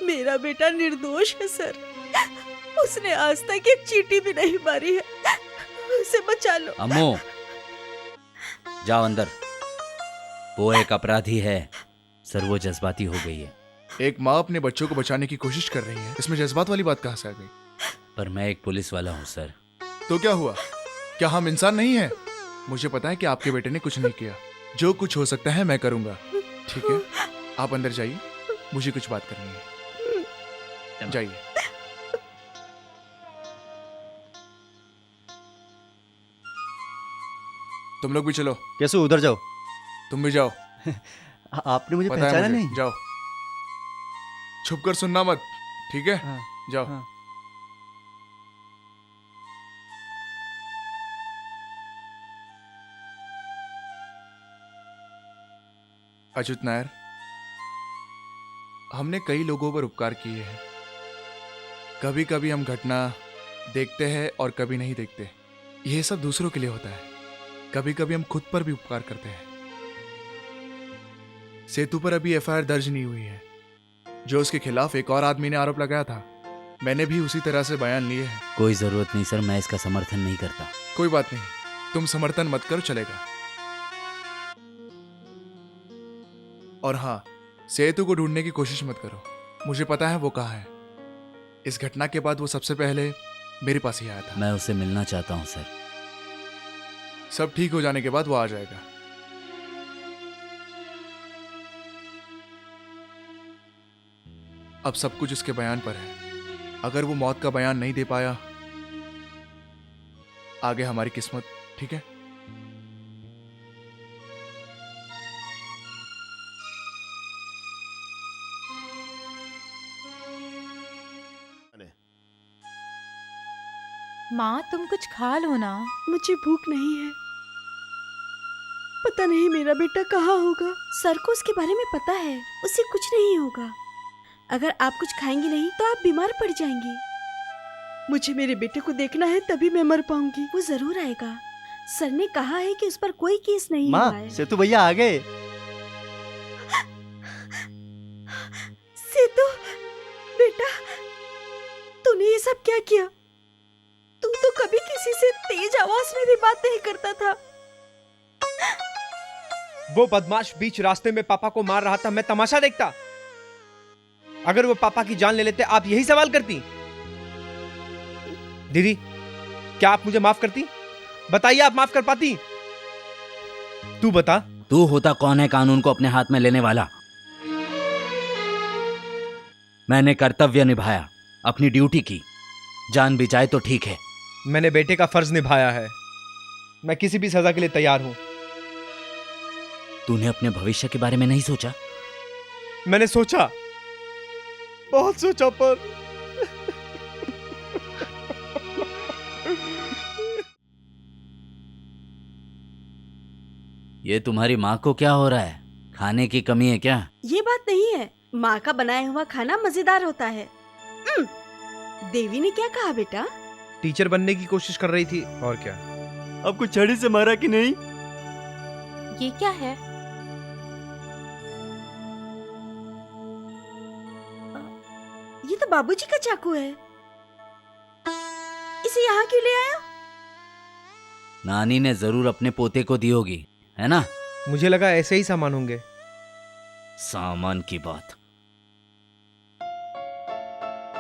मेरा बेटा निर्दोष है सर। उसने आज तक एक चींटी भी नहीं मारी है। उसे बचा लो। अम्मू, जाओ अंदर। वो एक अपराधी है सर, वो जज्बाती हो गई है। एक माँ अपने बच्चों को बचाने की कोशिश कर रही है, इसमें जज्बात वाली बात कहाँ से आ गई? पर मैं एक पुलिस वाला हूँ सर। तो क्या हुआ? क्या हम इंसान नहीं हैं? मुझे पता है कि आपके बेटे ने कुछ नहीं किया। जो कुछ हो सकता है मैं करूंगा। ठीक है, आप अंदर जाइए, मुझे कुछ बात करनी है। जाइए। तुम लोग भी चलो। कैसे उधर जाओ? तुम भी जाओ। आपने मुझे पता है पहचाना मुझे। नहीं? जाओ, छुप कर सुनना मत, ठीक है? हाँ, जाओ। हाँ। अच्युत नायर, हमने कई लोगों पर उपकार किए हैं। कभी कभी हम घटना देखते हैं और कभी नहीं देखते। यह सब दूसरों के लिए होता है। कभी कभी हम खुद पर भी उपकार करते हैं। सेतु पर अभी एफआईआर दर्ज नहीं हुई है। जो उसके खिलाफ एक और आदमी ने आरोप लगाया था, मैंने भी उसी तरह से बयान लिए हैं। कोई जरूरत नहीं सर, मैं इसका समर्थन नहीं करता। कोई बात नहीं, तुम समर्थन मत करो, चलेगा। और हाँ, सेतु को ढूंढने की कोशिश मत करो। मुझे पता है वो कहाँ है। इस घटना के बाद वो सबसे पहले मेरे पास ही आया था। मैं उससे मिलना चाहता हूँ सर। सब ठीक हो जाने के बाद वो आ जाएगा। अब सब कुछ उसके बयान पर है। अगर वो मौत का बयान नहीं दे पाया, आगे हमारी किस्मत। ठीक है? माँ तुम कुछ खा लो ना। मुझे भूख नहीं है। पता नहीं मेरा बेटा कहाँ होगा। सर को उसके बारे में पता है, उसे कुछ नहीं होगा। अगर आप कुछ खाएंगी नहीं तो आप बीमार पड़ जाएंगी। मुझे मेरे बेटे को देखना है, तभी मैं मर पाऊंगी। वो जरूर आएगा। सर ने कहा है कि उस पर कोई केस नहीं हुआ माँ, है। सेतु भैया आ गए। सेतु बेटा, तूने ये सब क्या किया? तू तो कभी किसी से तेज आवाज में भी बात नहीं करता था। वो बदमाश बीच रास्ते में पापा को मार रहा था, मैं तमाशा देखता। अगर वो पापा की जान ले लेते, आप यही सवाल करती? दीदी, क्या आप मुझे माफ करती? बताइए, आप माफ कर पाती? तू बता। तू होता कौन है कानून को अपने हाथ में लेने वाला? मैंने कर्तव्य निभाया, अपनी ड्यूटी की। जान भी जाए तो ठीक है। मैंने बेटे का फर्ज निभाया है। मैं किसी भी सजा के लिए तैयार हूं। तूने अपने भविष्य के बारे में नहीं सोचा? मैंने सोचा, बहुत सोचा, पर ये तुम्हारी माँ को क्या हो रहा है? खाने की कमी है क्या? ये बात नहीं है। माँ का बनाया हुआ खाना मजेदार होता है। देवी ने क्या कहा बेटा? टीचर बनने की कोशिश कर रही थी, और क्या। आपको छड़ी से मारा कि नहीं? ये क्या है? ये तो बाबूजी का चाकू है। इसे यहाँ क्यों ले आया? नानी ने जरूर अपने पोते को दी होगी, है ना? मुझे लगा ऐसे ही सामान होंगे। सामान की बात।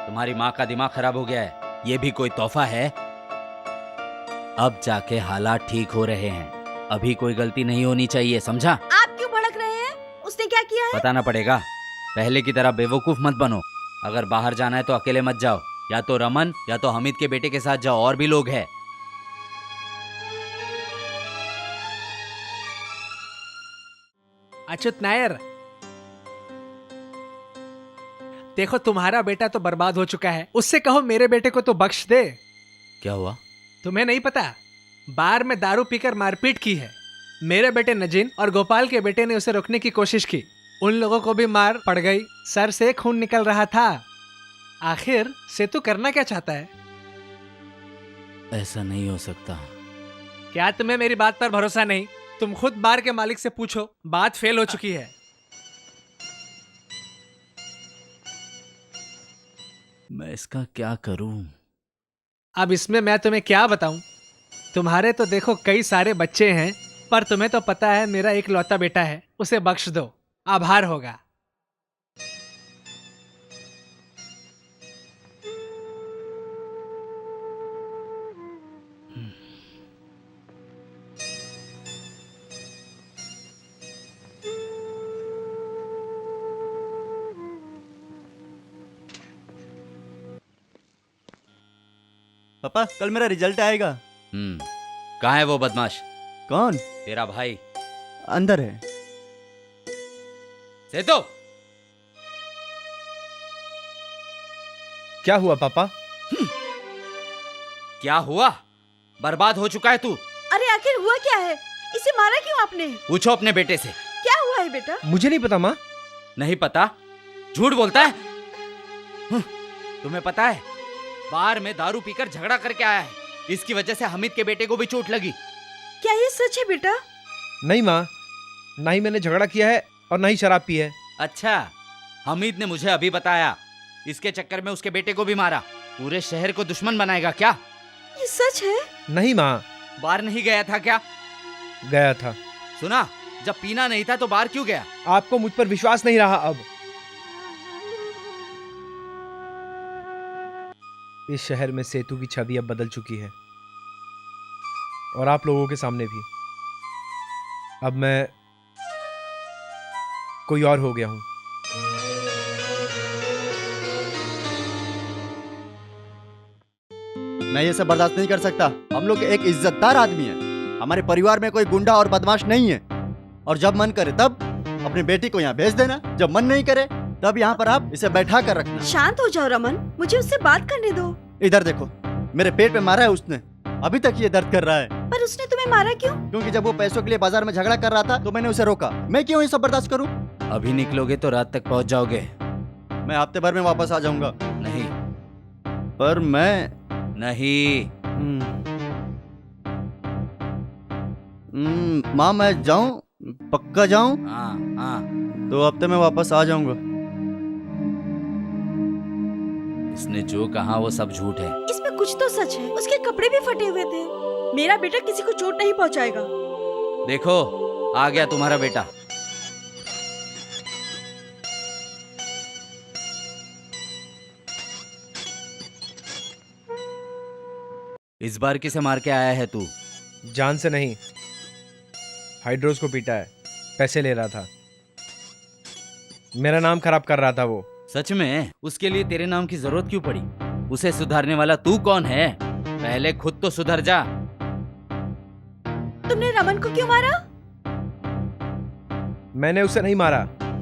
तुम्हारी माँ का दिमाग खराब हो गया है, ये भी कोई तोहफा है? अब जाके हालात ठीक हो रहे हैं। अभी कोई गलती नहीं होनी चाहिए, समझा? आप क्यों भड़क रहे हैं? उसने क्या किया है? बताना पड़ेगा। पहले की तरह बेवकूफ मत बनो। अगर बाहर जाना है तो अकेले मत जाओ। या तो रमन या तो हमिद के बेटे के साथ जाओ, और भी लोग हैं। अच्युत नायर, देखो तुम्हारा बेटा तो बर्बाद हो चुका है, उससे कहो मेरे बेटे को तो बख्श दे। क्या हुआ? तुम्हें नहीं पता? बार में दारू पीकर मारपीट की है। मेरे बेटे नजीन और गोपाल के बेटे ने उसे रोकने की कोशिश की। उन लोगों को भी मार पड़ गई, सर से खून निकल रहा था। आखिर सेतु करना क्या चाहता है? ऐसा नहीं हो सकता। क्या तुम्हें मेरी बात पर भरोसा नहीं? तुम खुद बार के मालिक से पूछो, बात फेल हो चुकी है। मैं इसका क्या करूं? अब इसमें मैं तुम्हें क्या बताऊं? तुम्हारे तो देखो कई सारे बच्चे हैं, पर तुम्हें तो पता है मेरा एक लौता बेटा है, उसे बख्श दो, आभार होगा। पापा कल मेरा रिजल्ट आएगा। कहाँ है वो बदमाश? कौन? तेरा भाई अंदर है। सेतो, क्या हुआ पापा? क्या हुआ? बर्बाद हो चुका है तू। अरे आखिर हुआ क्या है? इसे मारा क्यों आपने? पूछो अपने बेटे से। क्या हुआ है बेटा? मुझे नहीं पता माँ। नहीं पता? झूठ बोलता है। तुम्हें पता है बार में दारू पीकर झगड़ा करके आया है, इसकी वजह से हामिद के बेटे को भी चोट लगी। क्या ये सच है बेटा? नहीं माँ, ना ही मैंने झगड़ा किया है और ना ही शराब पी है। अच्छा, हामिद ने मुझे अभी बताया, इसके चक्कर में उसके बेटे को भी मारा। पूरे शहर को दुश्मन बनाएगा क्या? ये सच है? नहीं माँ। बार नहीं गया था क्या? गया था। सुना, जब पीना नहीं था तो बार क्यों गया? आपको मुझ पर विश्वास नहीं रहा अब। इस शहर में सेतु की छवि अब बदल चुकी है और आप लोगों के सामने भी। अब मैं कोई और हो गया हूं। मैं ये सब बर्दाश्त नहीं कर सकता। हम लोग एक इज्जतदार आदमी है, हमारे परिवार में कोई गुंडा और बदमाश नहीं है। और जब मन करे तब अपनी बेटी को यहाँ भेज देना, जब मन नहीं करे तब यहाँ पर आप इसे बैठा कर रखना। शांत हो जाओ रमन, मुझे उससे बात करने दो। इधर देखो, मेरे पेट पे मारा है उसने, अभी तक ये दर्द कर रहा है। पर उसने तुम्हें मारा क्यों? क्योंकि जब वो पैसों के लिए बाजार में झगड़ा कर रहा था तो मैंने उसे रोका। मैं क्यों ये सब बर्दाश्त करूं? अभी निकलोगे तो रात तक पहुंच जाओगे। मैं हफ्ते भर में वापस आ जाऊंगा। नहीं। पर मैं नहीं। माँ मैं जाऊं? पक्का जाऊं? हाँ हाँ। 2 हफ्ते में वापस आ जाऊंगा। इसने जो कहा वो सब झूठ है। इसमें कुछ तो सच है। उसके कपड़े भी फटे हुए थे। मेरा बेटा किसी को चोट नहीं पहुंचाएगा। देखो, आ गया तुम्हारा बेटा। इस बार किसे मार के आया है तू? जान से नहीं, हाइड्रोस को पीटा है। पैसे ले रहा था, मेरा नाम खराब कर रहा था वो। सच में? उसके लिए तेरे नाम की जरूरत क्यों पड़ी? उसे सुधारने वाला तू कौन है? पहले खुद तो सुधर जा। तुमने रमन को क्यों मारा? मैंने उसे नहीं मारा।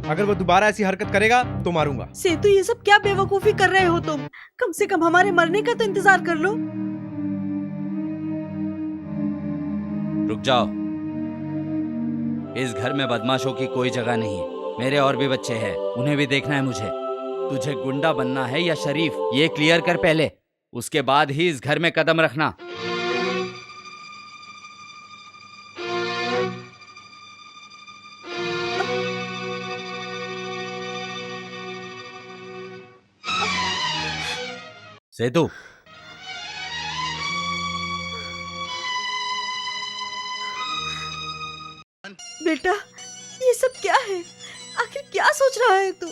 अगर वो दोबारा ऐसी हरकत करेगा तो मारूंगा। सेतु, ये सब क्या बेवकूफी कर रहे हो तुम? कम से कम हमारे मरने का तो इंतजार कर लो। रुक जाओ। इस घर में बदमाशों की कोई जगह नहीं है। मेरे और भी बच्चे हैं, उन्हें भी देखना है मुझे। तुझे गुंडा बनना है या शरीफ, ये क्लियर कर पहले, उसके बाद ही इस घर में कदम रखना। सेतु, बेटा, ये सब क्या है? आखिर क्या सोच रहा है तू?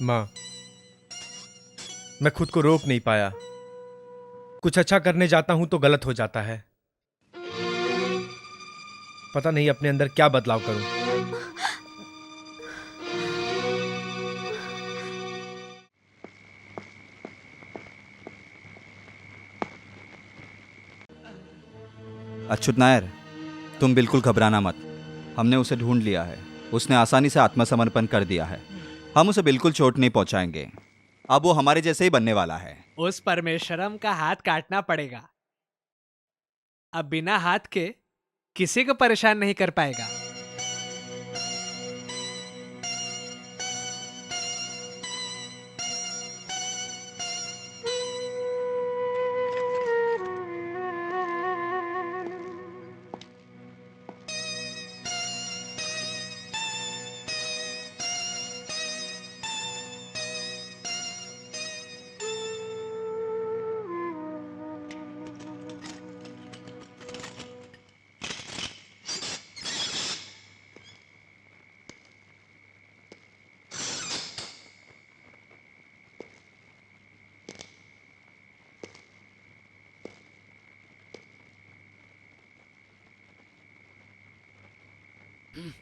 माँ, मैं खुद को रोक नहीं पाया। कुछ अच्छा करने जाता हूं तो गलत हो जाता है। पता नहीं अपने अंदर क्या बदलाव करूं। अच्युत नायर, तुम बिल्कुल घबराना मत। हमने उसे ढूंढ लिया है। उसने आसानी से आत्मसमर्पण कर दिया है। हम उसे बिल्कुल चोट नहीं पहुंचाएंगे। अब वो हमारे जैसे ही बनने वाला है। उस परमेश्वरम का हाथ काटना पड़ेगा। अब बिना हाथ के किसी को परेशान नहीं कर पाएगा। अच्युतनार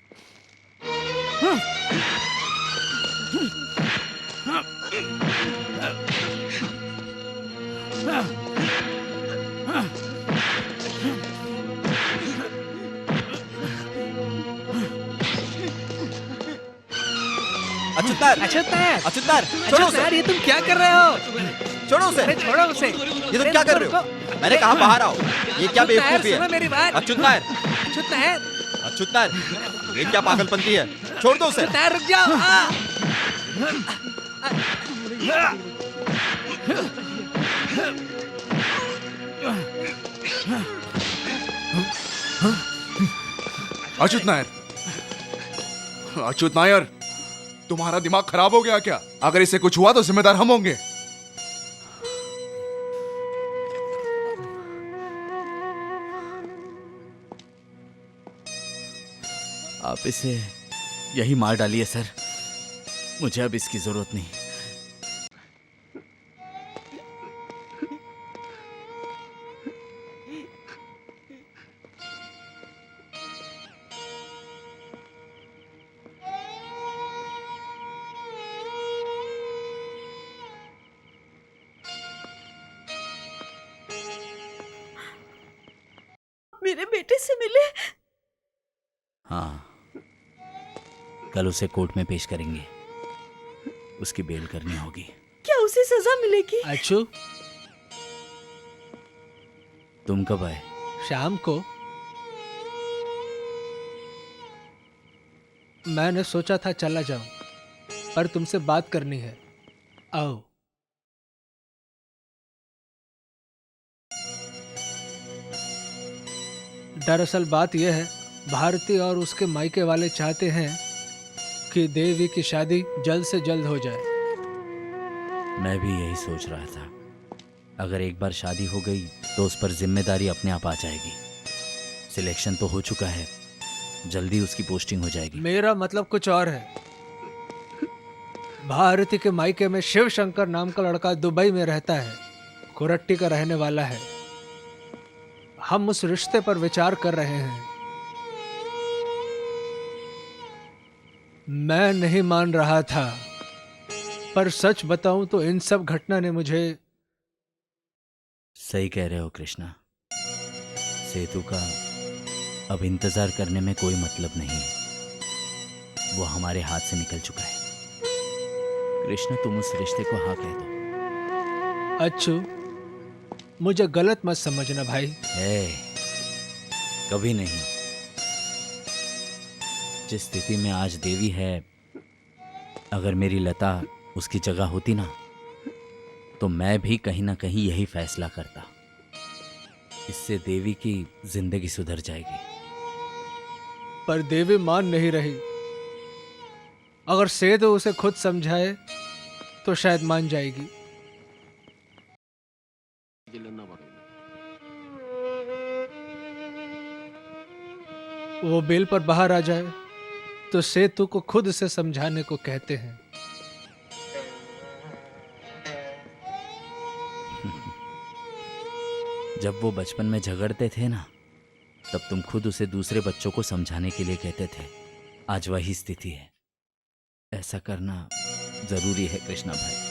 अच्युतनार अच्युतनार छोड़ो उसे, अच्युतनार, ये तुम क्या कर रहे हो? छोड़ो उसे। अरे छोड़ो उसे। ये तुम क्या कर रहे हो? मैंने कहा बाहर आओ। ये क्या बेवकूफी सुनो है? मेरी बात। अच्युतनार अच्युतनार, अच्युतनार, ये क्या पागलपंती है? छोड़ दो उसे। अच्युतनार, रुक जाओ। अच्युत नायर, अच्युत नायर, तुम्हारा दिमाग खराब हो गया क्या? अगर इसे कुछ हुआ तो जिम्मेदार हम होंगे। आप इसे यही मार डालिए सर, मुझे अब इसकी जरूरत नहीं। मेरे बेटे से मिले। हाँ, कल उसे कोर्ट में पेश करेंगे, उसकी बेल करनी होगी। क्या उसे सजा मिलेगी? अच्छू, तुम कब आए? शाम को। मैंने सोचा था चला जाऊं, पर तुमसे बात करनी है। आओ। दरअसल बात यह है, भारती और उसके मायके वाले चाहते हैं कि देवी की शादी जल्द से जल्द हो जाए। मैं भी यही सोच रहा था, अगर एक बार शादी हो गई तो उस पर जिम्मेदारी अपने आप आ जाएगी। सिलेक्शन तो हो चुका है, जल्दी उसकी पोस्टिंग हो जाएगी। मेरा मतलब कुछ और है। भारती के मायके में शिव शंकर नाम का लड़का दुबई में रहता है, कोरट्टी का रहने वाला है। हम उस रिश्ते पर विचार कर रहे हैं। मैं नहीं मान रहा था, पर सच बताऊं तो इन सब घटना ने मुझे। सही कह रहे हो कृष्णा, सेतु का अब इंतजार करने में कोई मतलब नहीं है, वो हमारे हाथ से निकल चुका है। कृष्णा, तुम उस रिश्ते को हाँ कह दो। अच्छू, मुझे गलत मत समझना भाई। कभी नहीं। जिस स्थिति में आज देवी है, अगर मेरी लता उसकी जगह होती ना, तो मैं भी कहीं ना कहीं यही फैसला करता। इससे देवी की जिंदगी सुधर जाएगी। पर देवी मान नहीं रही। अगर सेतु उसे खुद समझाए तो शायद मान जाएगी। वो बेल पर बाहर आ जाए तो सेतु को खुद से समझाने को कहते हैं। जब वो बचपन में झगड़ते थे ना, तब तुम खुद उसे दूसरे बच्चों को समझाने के लिए कहते थे। आज वही स्थिति है। ऐसा करना जरूरी है कृष्णा भाई।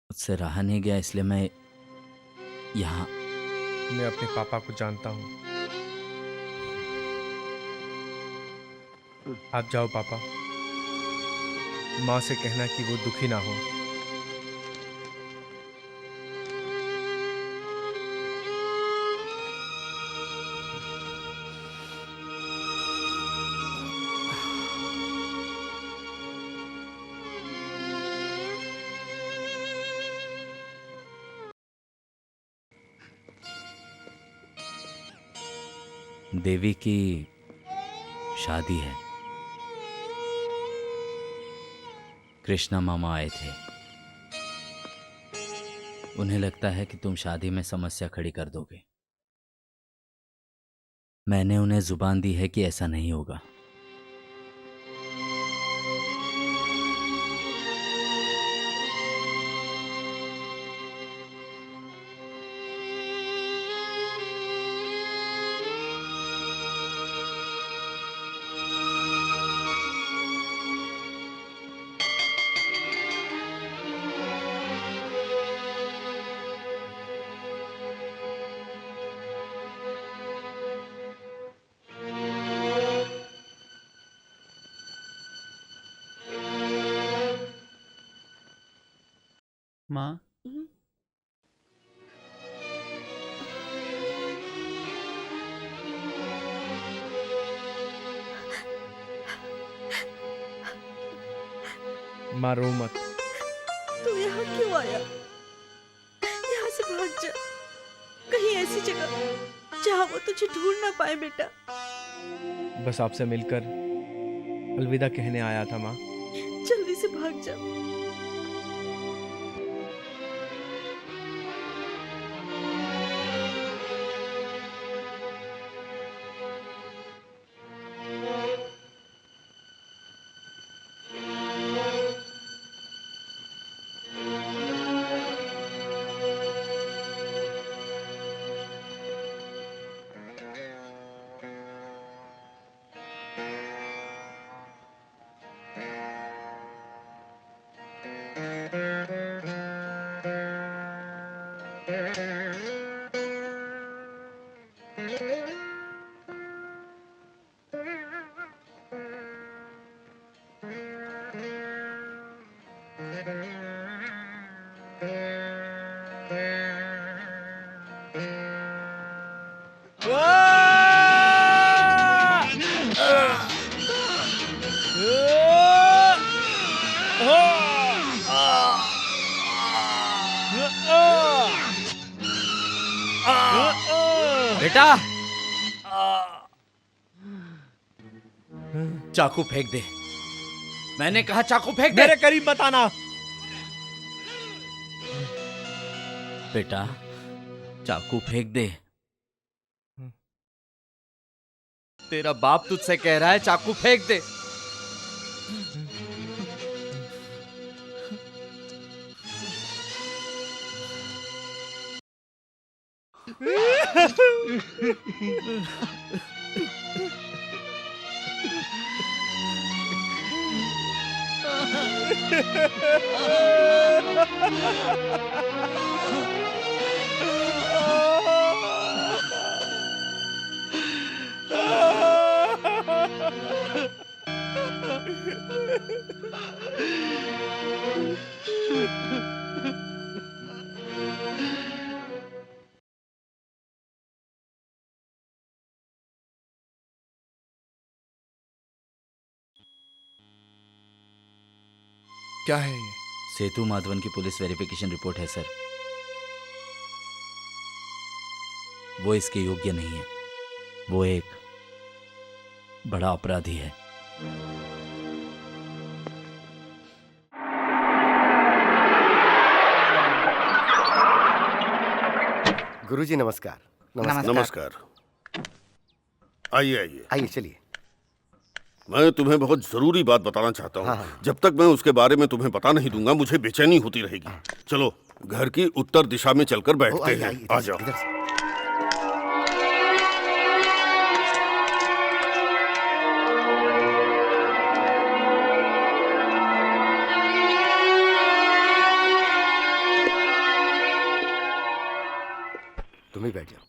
मुझसे रहा नहीं गया, इसलिए मैं यहाँ। मैं अपने पापा को जानता हूँ। आप जाओ पापा, माँ से कहना कि वो दुखी ना हो। देवी की शादी है। कृष्णा मामा आए थे। उन्हें लगता है कि तुम शादी में समस्या खड़ी कर दोगे। मैंने उन्हें जुबान दी है कि ऐसा नहीं होगा। माँ, माँ रो मत। तू यहाँ क्यों आया? यहाँ से भाग जा, कहीं ऐसी जगह जहाँ वो तुझे ढूंढ ना पाए बेटा। बस आपसे मिलकर अलविदा कहने आया था माँ। जल्दी से भाग जा। बेटा, चाकू फेंक दे। मैंने कहा चाकू फेंक दे। मेरे करीब बताना। बेटा, चाकू फेंक दे। तेरा बाप तुझसे कह रहा है चाकू फेंक दे। क्या है ये? सेतु माधवन की पुलिस वेरिफिकेशन रिपोर्ट है सर। वो इसके योग्य नहीं है। वो एक बड़ा अपराधी है। गुरुजी नमस्कार। नमस्कार। आइए आइए। आइए चलिए। मैं तुम्हें बहुत जरूरी बात बताना चाहता हूँ। हाँ। जब तक मैं उसके बारे में तुम्हें बता नहीं दूंगा मुझे बेचैनी होती रहेगी। चलो घर की उत्तर दिशा में चलकर बैठते हैं। आ जाओ। तुम ही बैठ जाओ।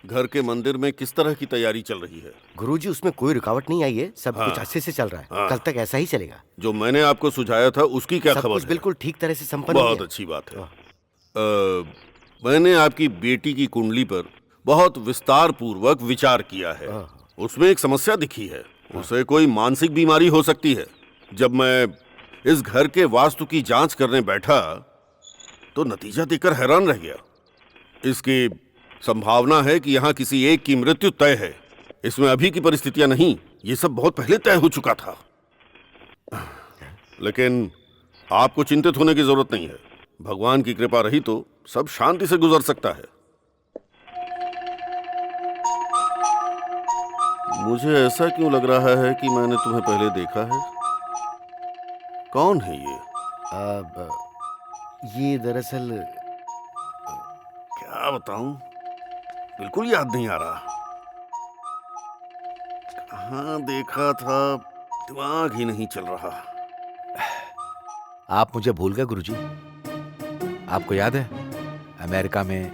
घर के मंदिर में किस तरह की तैयारी चल रही है? गुरुजी उसमें कोई रुकावट नहीं आई है। सब हाँ। कुछ अच्छे से चल रहा है। हाँ। कल तक ऐसा ही चलेगा। जो मैंने आपको सुझाया था उसकी क्या सब खबर कुछ है? बिल्कुल ठीक तरह से संपन्न हो बहुत गया। अच्छी बात है। मैंने आपकी बेटी की कुंडली पर बहुत विस्तार पूर्वक विचार किया है। उसमें एक समस्या दिखी है। उसे कोई मानसिक बीमारी हो सकती है। जब मैं इस घर के वास्तु की जांच करने बैठा तो नतीजा देखकर हैरान रह गया। इसकी संभावना है कि यहाँ किसी एक की मृत्यु तय है। इसमें अभी की परिस्थितियां नहीं, ये सब बहुत पहले तय हो चुका था। लेकिन आपको चिंतित होने की जरूरत नहीं है। भगवान की कृपा रही तो सब शांति से गुजर सकता है। मुझे ऐसा क्यों लग रहा है कि मैंने तुम्हें पहले देखा है? कौन है ये? अब ये दरअसल क्या बताऊं, बिल्कुल याद नहीं आ रहा। कहाँ देखा था, दिमाग ही नहीं चल रहा। आप मुझे भूल गए गुरुजी। आपको याद है अमेरिका में?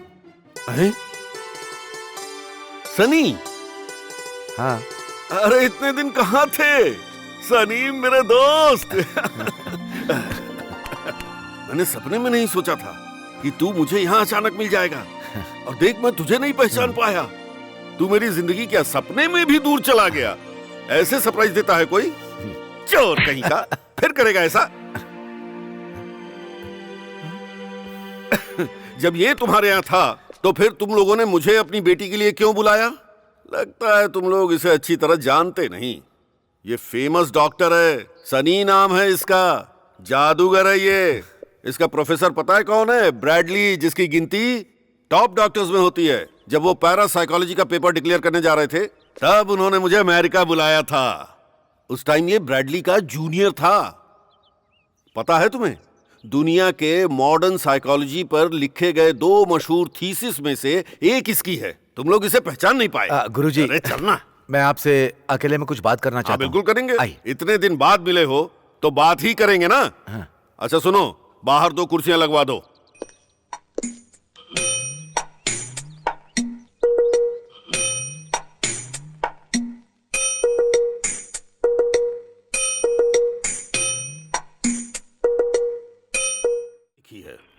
है? सनी? हाँ। अरे इतने दिन कहाँ थे सनी मेरे दोस्त। मैंने सपने में नहीं सोचा था कि तू मुझे यहाँ अचानक मिल जाएगा। और देख, मैं तुझे नहीं पहचान पाया। तू मेरी जिंदगी क्या सपने में भी दूर चला गया। ऐसे सरप्राइज देता है कोई? चोर कहीं का, फिर करेगा ऐसा? जब ये तुम्हारे यहाँ था तो फिर तुम लोगों ने मुझे अपनी बेटी के लिए क्यों बुलाया? लगता है तुम लोग इसे अच्छी तरह जानते नहीं। ये फेमस डॉक्टर है, सनी नाम है इसका। जादूगर है ये। इसका प्रोफेसर पता है कौन है? ब्रैडली, जिसकी गिनती टॉप डॉक्टर्स में होती है। जब वो पैरासाइकोलॉजी का पेपर डिक्लेयर करने जा रहे थे तब उन्होंने मुझे अमेरिका बुलाया था। उस टाइम ये ब्रैडली का जूनियर था। पता है तुम्हें, दुनिया के मॉडर्न साइकोलॉजी पर लिखे गए 2 मशहूर थीसिस में से एक इसकी है। तुम लोग इसे पहचान नहीं पाए। गुरुजी, अरे चलना, मैं आपसे अकेले में कुछ बात करना चाहता हूँ। बिल्कुल करेंगे। इतने दिन बाद मिले हो तो बात ही करेंगे ना। हाँ। अच्छा सुनो, बाहर 2 कुर्सियां लगवा दो।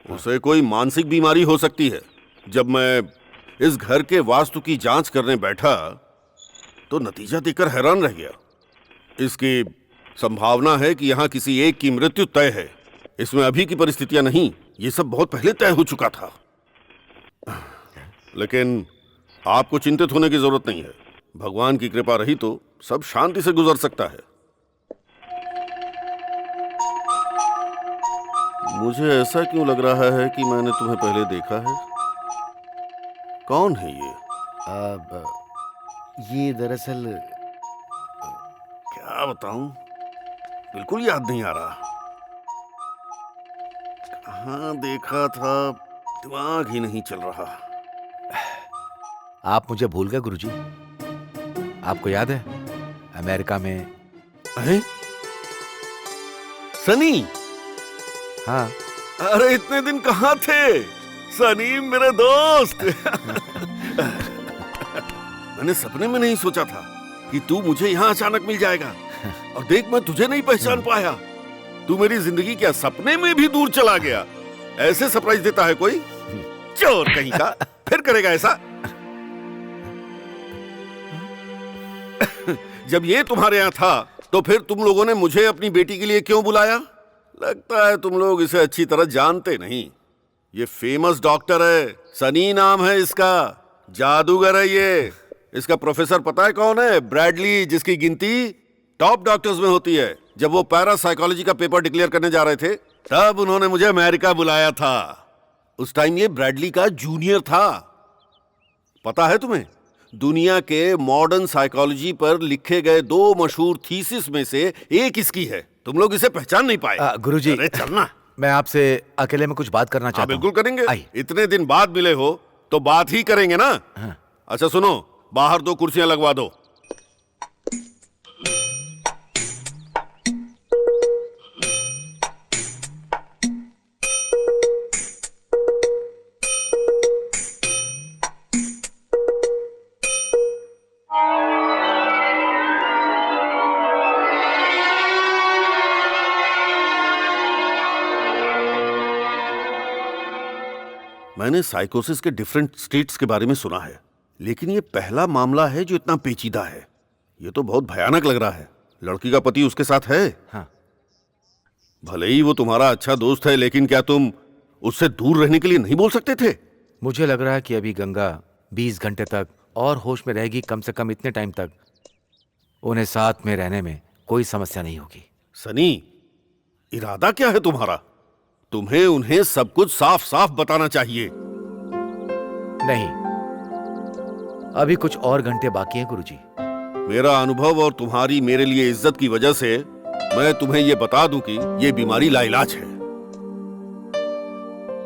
उसे कोई मानसिक बीमारी हो सकती है। जब मैं इस घर के वास्तु की जांच करने बैठा तो नतीजा देखकर हैरान रह गया। इसकी संभावना है कि यहाँ किसी एक की मृत्यु तय है। इसमें अभी की परिस्थितियां नहीं, ये सब बहुत पहले तय हो चुका था। लेकिन आपको चिंतित होने की जरूरत नहीं है। भगवान की कृपा रही तो सब शांति से गुजर सकता है। मुझे ऐसा क्यों लग रहा है कि मैंने तुम्हें पहले देखा है? कौन है ये? अब ये दरअसल क्या बताऊं, बिल्कुल याद नहीं आ रहा। कहाँ देखा था, दिमाग ही नहीं चल रहा। आप मुझे भूल गए गुरुजी। आपको याद है अमेरिका में? है? सनी? हाँ। अरे इतने दिन कहाँ थे सनी मेरे दोस्त। मैंने सपने में नहीं सोचा था कि तू मुझे यहाँ अचानक मिल जाएगा। और देख, मैं तुझे नहीं पहचान पाया। तू मेरी जिंदगी क्या सपने में भी दूर चला गया। ऐसे सरप्राइज देता है कोई? चोर कहीं का, फिर करेगा ऐसा? जब ये तुम्हारे यहाँ था तो फिर तुम लोगों ने मुझे अपनी बेटी के लिए क्यों बुलाया? लगता है तुम लोग इसे अच्छी तरह जानते नहीं। ये फेमस डॉक्टर है, सनी नाम है इसका। जादूगर है ये। इसका प्रोफेसर पता है कौन है? ब्रैडली, जिसकी गिनती टॉप डॉक्टर्स में होती है। जब वो पैरासाइकोलॉजी का पेपर डिक्लेयर करने जा रहे थे तब उन्होंने मुझे अमेरिका बुलाया था। उस टाइम ये ब्रैडली का जूनियर था। पता है तुम्हें, दुनिया के मॉडर्न साइकोलॉजी पर लिखे गए 2 मशहूर थीसिस में से एक इसकी है। तुम लोग इसे पहचान नहीं पाए। गुरुजी, अरे चलना, मैं आपसे अकेले में कुछ बात करना चाहता हूँ। बिल्कुल करेंगे। इतने दिन बाद मिले हो तो बात ही करेंगे ना। हाँ। अच्छा सुनो, बाहर 2 कुर्सियां लगवा दो। मैंने साइकोसिस के डिफरेंट स्टेट्स के बारे में सुना है, लेकिन ये पहला मामला है जो इतना पेचीदा है। ये तो बहुत भयानक लग रहा है। लड़की का पति उसके साथ है। हाँ। भले ही वो तुम्हारा अच्छा दोस्त है, लेकिन क्या तुम उससे दूर रहने के लिए नहीं बोल सकते थे? मुझे लग रहा है कि अभी गंगा 20 घंटे तक और होश में रहेगी, कम से कम इतने टाइम तक उन्हें साथ में रहने में कोई समस्या नहीं होगी। सनी, इरादा क्या है तुम्हारा? तुम्हें उन्हें सब कुछ साफ साफ बताना चाहिए। नहीं, अभी कुछ और घंटे बाकी हैं गुरुजी। मेरा अनुभव और तुम्हारी मेरे लिए इज्जत की वजह से मैं तुम्हें यह बता दूं कि यह बीमारी लाइलाज है।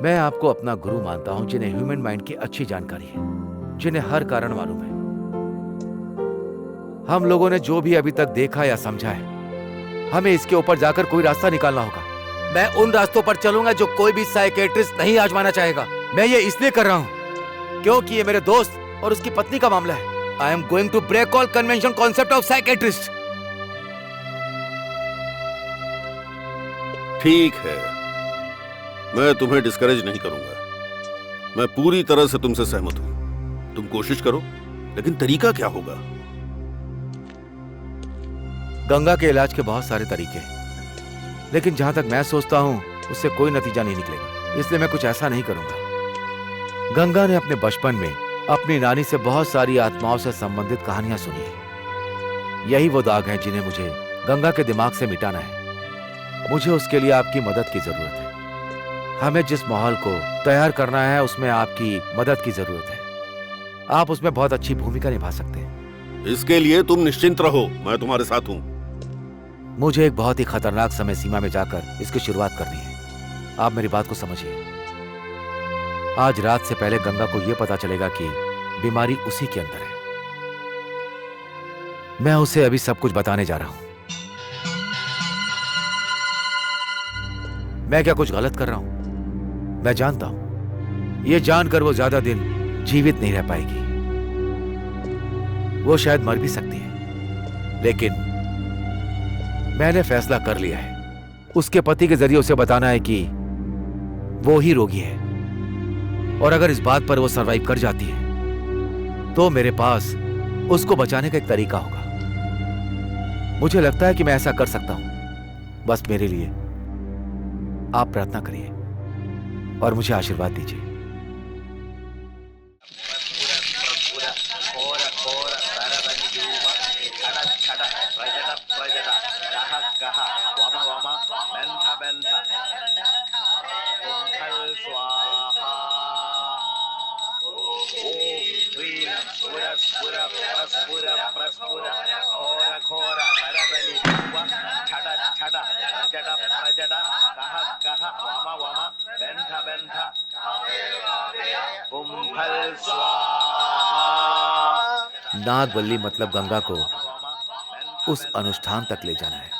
मैं आपको अपना गुरु मानता हूं, जिन्हें ह्यूमन माइंड की अच्छी जानकारी है, जिन्हें हर कारण मालूम है। हम लोगों ने जो भी अभी तक देखा या समझा है, हमें इसके ऊपर जाकर कोई रास्ता निकालना होगा। मैं उन रास्तों पर चलूंगा जो कोई भी साइकियाट्रिस्ट नहीं आजमाना चाहेगा। मैं ये इसलिए कर रहा हूं क्योंकि ये मेरे दोस्त और उसकी पत्नी का मामला है। I am going to break all convention concept of psychiatrist. ठीक है, मैं तुम्हें डिस्करेज नहीं करूंगा। मैं पूरी तरह से तुमसे सहमत हूं। तुम कोशिश करो, लेकिन तरीका क्या होगा? गंगा के इलाज के बहुत सारे तरीके हैं, लेकिन जहां तक मैं सोचता हूं उससे कोई नतीजा नहीं निकलेगा। इसलिए मैं कुछ ऐसा नहीं करूंगा। गंगा ने अपने बचपन में अपनी नानी से बहुत सारी आत्माओं से संबंधित कहानियां सुनी है। यही वो दाग हैं जिन्हें मुझे गंगा के दिमाग से मिटाना है। मुझे उसके लिए आपकी मदद की जरूरत है। हमें जिस माहौल को तैयार करना है उसमें आपकी मदद की जरूरत है। आप उसमें बहुत अच्छी भूमिका निभा सकते हैं। इसके लिए तुम निश्चिंत रहो, मैं तुम्हारे साथ हूं। मुझे एक बहुत ही खतरनाक समय सीमा में जाकर इसकी शुरुआत करनी है। आप मेरी बात को समझिए। आज रात से पहले गंगा को यह पता चलेगा कि बीमारी उसी के अंदर है। मैं उसे अभी सब कुछ बताने जा रहा हूं। मैं क्या कुछ गलत कर रहा हूं? मैं जानता हूं यह जानकर वो ज्यादा दिन जीवित नहीं रह पाएगी। वो शायद मर भी सकती है, लेकिन मैंने फैसला कर लिया है। उसके पति के जरिए उसे बताना है कि वो ही रोगी है, और अगर इस बात पर वो सरवाइव कर जाती है तो मेरे पास उसको बचाने का एक तरीका होगा। मुझे लगता है कि मैं ऐसा कर सकता हूं। बस मेरे लिए आप प्रार्थना करिए और मुझे आशीर्वाद दीजिए। नागवल्ली मतलब गंगा को उस अनुष्ठान तक ले जाना है।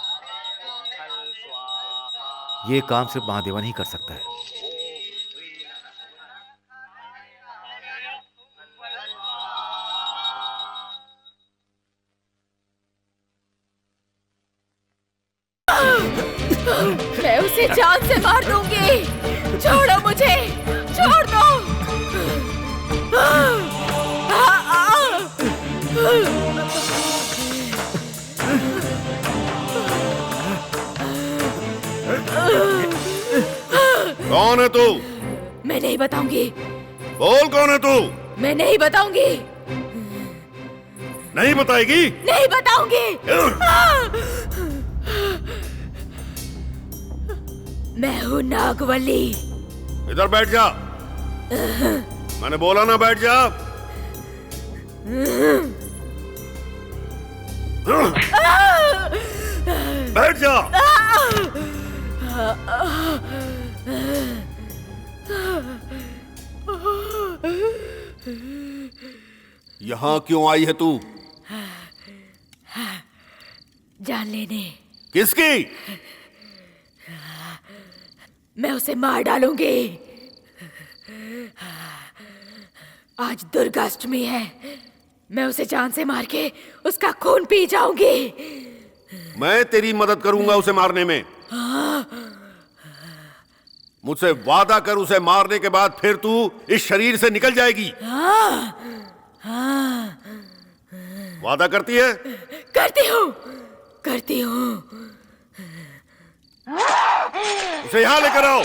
ये काम सिर्फ महादेवन ही कर सकता है। मैं उसे जान से मार दूंगी। छोड़ो मुझे, छोड़ दो। कौन है तू? मैं नहीं बताऊंगी। बोल, कौन है तू? मैं नहीं बताऊंगी। नहीं बताएगी? नहीं बताऊंगी। मैं हूँ नागवल्ली। इधर बैठ जा। मैंने बोला ना बैठ जा। बैठ जा। यहाँ क्यों आई है तू? जान लेने। किसकी? मैं उसे मार डालूंगी। आज दुर्गाष्टमी है। मैं उसे जान से मार के उसका खून पी जाऊंगी। मैं तेरी मदद करूंगा उसे मारने में। मुझसे वादा कर, उसे मारने के बाद फिर तू इस शरीर से निकल जाएगी। वादा करती है? करती हूँ, करती हूँ। उसे यहां लेकर आओ।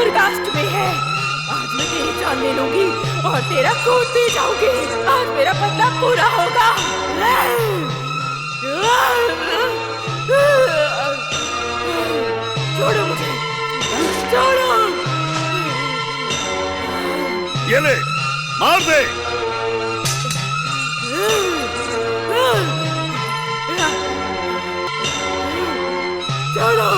स्वर्गाष्ट में है। आज मैं तेरी जान ले लूंगी और तेरा खून पी जाऊंगी। आज मेरा बदला पूरा होगा। छोड़ो मुझे, छोड़ो। ये ले, मार दे। छोड़ो।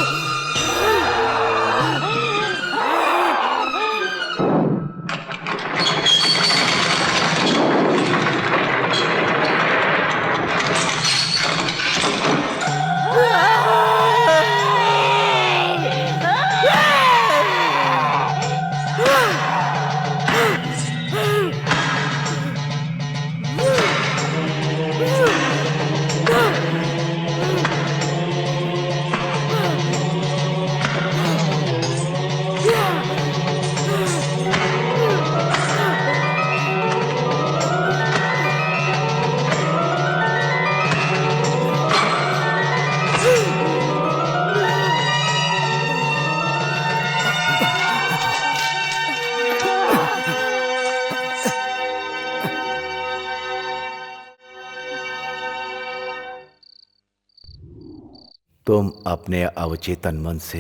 तुम अपने अवचेतन मन से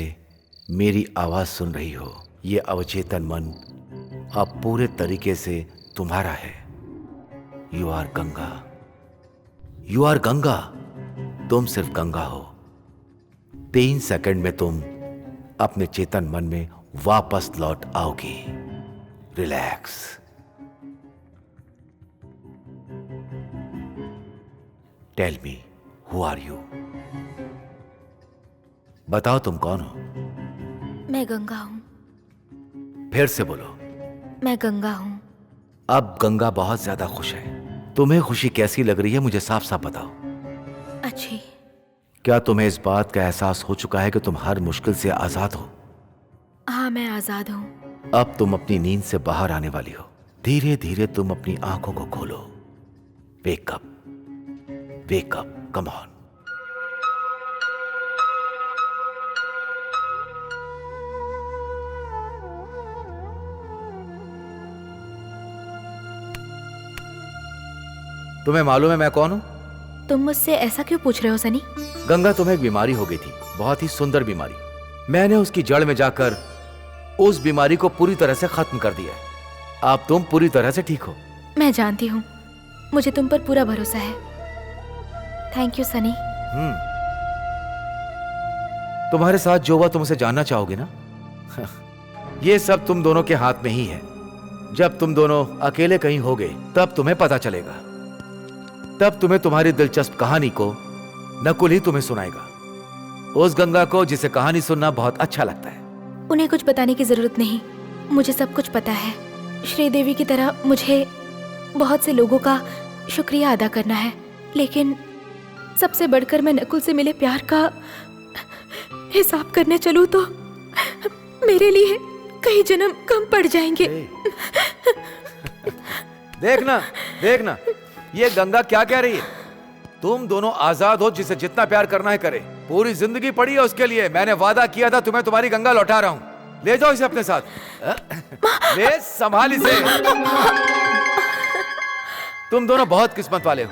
मेरी आवाज सुन रही हो। ये अवचेतन मन अब पूरे तरीके से तुम्हारा है। You are Ganga, you are Ganga. तुम सिर्फ गंगा हो। 3 सेकंड में तुम अपने चेतन मन में वापस लौट आओगी। Relax. Tell me, who are you? बताओ तुम कौन हो? मैं गंगा हूँ। फिर से बोलो। मैं गंगा हूँ। अब गंगा बहुत ज्यादा खुश है। तुम्हें खुशी कैसी लग रही है मुझे साफ साफ बताओ। अच्छी। क्या तुम्हें इस बात का एहसास हो चुका है कि तुम हर मुश्किल से आजाद हो? हाँ, मैं आजाद हूँ। अब तुम अपनी नींद से बाहर आने वाली हो। धीरे धीरे तुम अपनी आंखों को खोलो। Wake up, wake up, come on. तुम्हें मालूम है मैं कौन हूं? तुम मुझसे ऐसा क्यों पूछ रहे हो सनी? गंगा, तुम्हें एक बीमारी हो गई थी, बहुत ही सुंदर बीमारी। मैंने उसकी जड़ में जाकर उस बीमारी को पूरी तरह से खत्म कर दिया है। अब तुम पूरी तरह से ठीक हो। मैं जानती हूँ, मुझे तुम पर पूरा भरोसा है। Thank you Sunny. तुम्हारे साथ जो हुआ तुम उसे जानना चाहोगे ना? ये सब तुम दोनों के हाथ में ही है। जब तुम दोनों अकेले कहीं होगे तब तुम्हें पता चलेगा। तब तुम्हें तुम्हारी दिलचस्प कहानी को नकुल ही तुम्हें सुनाएगा। उस गंगा को जिसे कहानी सुनना बहुत अच्छा लगता है। उन्हें कुछ बताने की जरूरत नहीं, मुझे सब कुछ पता है। श्रीदेवी की तरह मुझे बहुत से लोगों का शुक्रिया अदा करना है, लेकिन सबसे बढ़कर मैं नकुल से मिले प्यार का हिसाब करने चलूं तो मेरे लिए कई जन्म कम पड़ जाएंगे। देखना, देखना, ये गंगा क्या कह रही है। तुम दोनों आजाद हो, जिसे जितना प्यार करना है करे। पूरी जिंदगी पड़ी है उसके लिए। मैंने वादा किया था तुम्हें तुम्हारी गंगा लौटा रहा हूं। ले जाओ इसे अपने साथ। ले, संभाल इसे। तुम दोनों बहुत किस्मत वाले हो।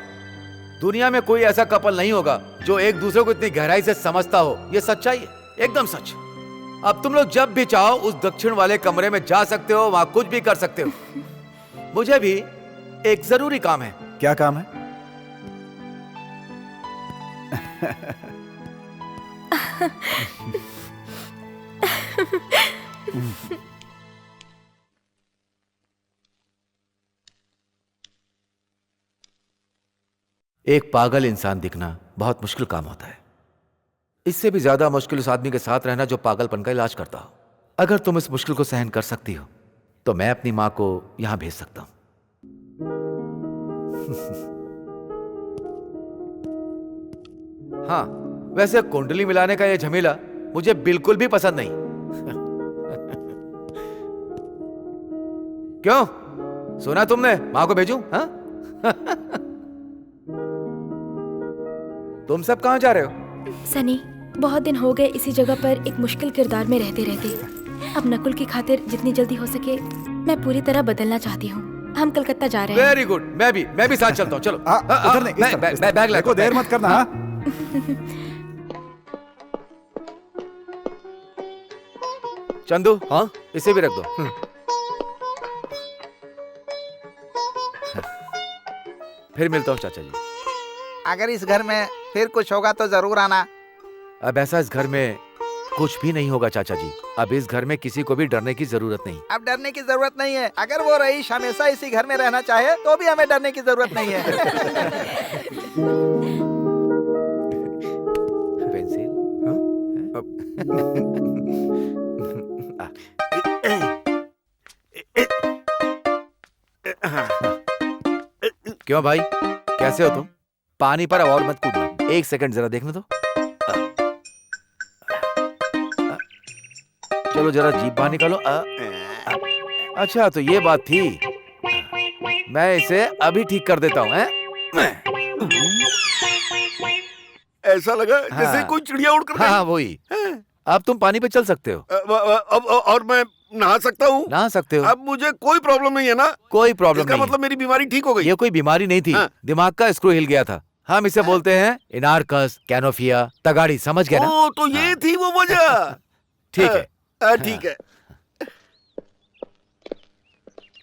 दुनिया में कोई ऐसा कपल नहीं होगा जो एक दूसरे को इतनी गहराई से समझता हो। ये सच्चाई है, एकदम सच। अब तुम लोग जब भी चाहो उस दक्षिण वाले कमरे में जा सकते हो, वहां कुछ भी कर सकते हो। मुझे भी एक जरूरी काम है। क्या काम है? एक पागल इंसान दिखना बहुत मुश्किल काम होता है। इससे भी ज्यादा मुश्किल उस आदमी के साथ रहना जो पागलपन का इलाज करता हो। अगर तुम इस मुश्किल को सहन कर सकती हो तो मैं अपनी मां को यहां भेज सकता हूं। हाँ, वैसे कुंडली मिलाने का यह झमेला मुझे बिल्कुल भी पसंद नहीं। क्यों, सुना तुमने? मां को भेजूं? हाँ? तुम सब कहां जा रहे हो? सनी, बहुत दिन हो गए इसी जगह पर एक मुश्किल किरदार में रहते रहते। अब नकुल की खातिर जितनी जल्दी हो सके मैं पूरी तरह बदलना चाहती हूँ। हम कलकत्ता जा रहे हैं। वेरी गुड, मैं भी साथ चलता हूँ। चलो उधर नहीं, इस तरफ। बैग देखो, देर मत करना। हाँ? चंदू, हाँ इसे भी रख दो। फिर मिलता हूँ चाचा जी। अगर इस घर में फिर कुछ होगा तो जरूर आना। अब ऐसा इस घर में कुछ भी नहीं होगा चाचा जी। अब इस घर में किसी को भी डरने की जरूरत नहीं। अब डरने की जरूरत नहीं है। अगर वो रईस हमेशा इसी घर में रहना चाहे तो भी हमें डरने की जरूरत नहीं है। पेंसिल? क्यों भाई, कैसे हो तुम? पानी पर अब और मत कूदना। एक सेकंड जरा देखने दो। चलो जरा जीभ बाहर निकालो। अच्छा तो ये बात थी। मैं इसे अभी ठीक कर देता हूँ। ऐसा लगा जैसे कोई चिड़िया उड़कर गई। हाँ वही। अब तुम पानी पे चल सकते हो। अब और मैं नहा सकता हूँ? नहा सकते हो। अब मुझे कोई प्रॉब्लम नहीं है ना? कोई प्रॉब्लम इसका नहीं। मतलब मेरी बीमारी ठीक हो गई? ये कोई बीमारी नहीं थी। दिमाग का स्क्रू हिल गया था। हम इसे बोलते हैं इनारकस कैनोफिया तगाड़ी, समझ गए ना? ओ, तो ये थी वो वजह। ठीक है। ठीक है।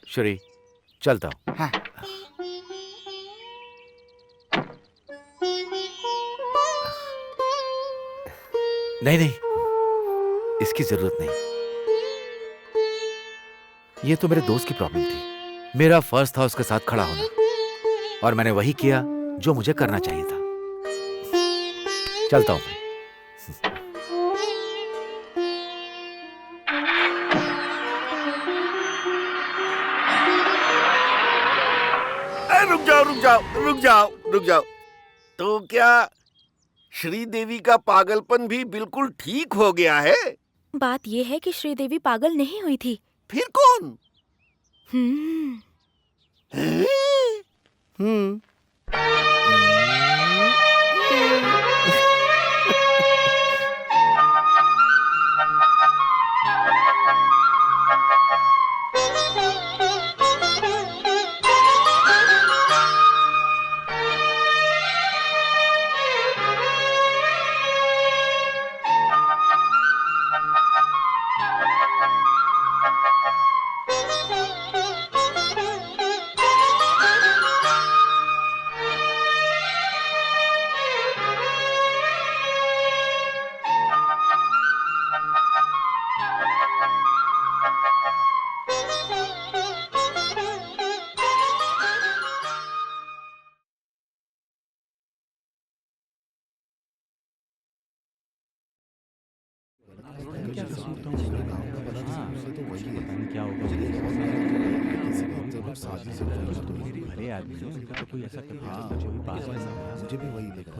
श्री, चलता हूँ। हाँ। नहीं, इसकी जरूरत नहीं। ये तो मेरे दोस्त की प्रॉब्लम थी। मेरा फर्ज था उसके साथ खड़ा होना, और मैंने वही किया जो मुझे करना चाहिए था। चलता हूं मैं। रुक जाओ। तो क्या श्रीदेवी का पागलपन भी बिल्कुल ठीक हो गया है? बात यह है कि श्रीदेवी पागल नहीं हुई थी। फिर कौन?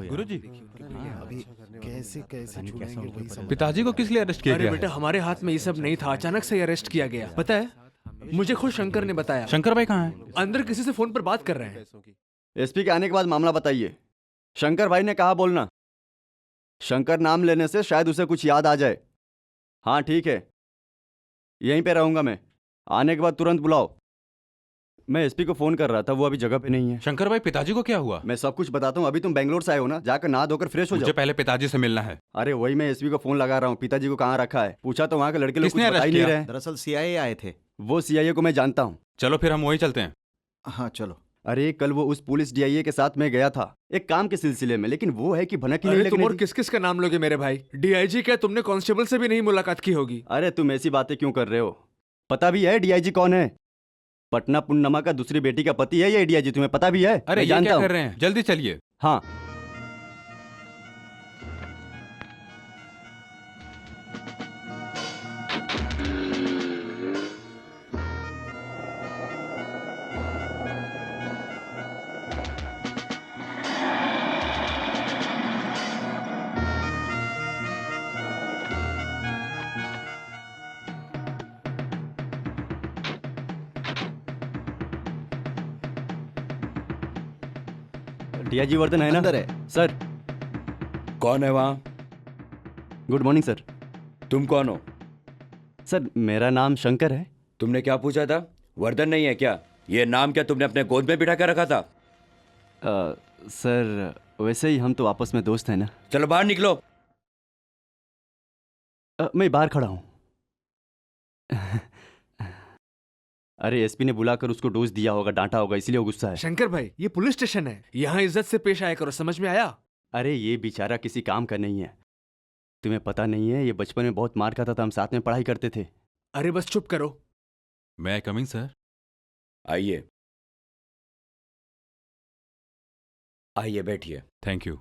गुरुजी, पिताजी को किस लिए अरेस्ट किया गया? अरे बेटा, हमारे हाथ में ये सब नहीं था। अचानक से अरेस्ट किया गया। पता है, मुझे खुद शंकर ने बताया। शंकर भाई कहाँ हैं? अंदर किसी से फोन पर बात कर रहे हैं। एसपी के आने के बाद मामला बताइए। शंकर भाई ने कहा बोलना। शंकर नाम लेने से शायद उसे कुछ याद आ जाए। हाँ ठीक है, यहीं पे रहूंगा मैं। आने के बाद तुरंत बुलाओ। मैं एसपी को फोन कर रहा था, वो अभी जगह पे नहीं है। शंकर भाई, पिताजी को क्या हुआ? मैं सब कुछ बताता हूँ। अभी तुम बेंगलोर से आए हो ना, जाकर नहा धोकर फ्रेश हो जाओ। मुझे पहले पिताजी से मिलना है। अरे वही मैं एसपी को फोन लगा रहा हूँ। पिताजी को कहाँ रखा है पूछा तो वहाँ के लड़के लोग कुछ बता ही नहीं रहे। दरअसल सीआईए आए थे। वो सीआईए को मैं जानता हूँ। चलो फिर हम वहीं चलते हैं। हाँ चलो। अरे कल वो उस पुलिस डीआईए के साथ मैं गया था एक काम के सिलसिले में, लेकिन वो है कि भनक ही नहीं लगने तुम और दी। किस किस का नाम लोगे मेरे भाई? डीआईजी क्या तुमने कांस्टेबल से भी नहीं मुलाकात की होगी? अरे तुम ऐसी बातें क्यों कर रहे हो? पता भी है डीआईजी कौन है? पटना पुन्नमा का दूसरी बेटी का पति है ये डीआईजी, तुम्हें पता भी है? अरे ये क्या कर रहे हैं? जल्दी चलिए। हाँ डीआईजी वर्धन है ना? अंदर है। सर। कौन है वहाँ? Good morning sir. तुम कौन हो? सर मेरा नाम शंकर है। तुमने क्या पूछा था? वर्धन नहीं है क्या? ये नाम क्या तुमने अपने गोद में बिठा कर रखा था? सर वैसे ही हम तो आपस में दोस्त हैं ना। चलो बाहर निकलो। मैं बाहर खड़ा हूँ। अरे एसपी ने बुलाकर उसको डोज दिया होगा, डांटा होगा, इसलिए वो गुस्सा है। शंकर भाई, ये पुलिस स्टेशन है, यहाँ इज्जत से पेश आया करो, समझ में आया? अरे ये बेचारा किसी काम का नहीं है। तुम्हें पता नहीं है, ये बचपन में बहुत मार खाता था, हम साथ में पढ़ाई करते थे। अरे बस चुप करो। मैं कमिंग सर? आइए आइए बैठिए। Thank you.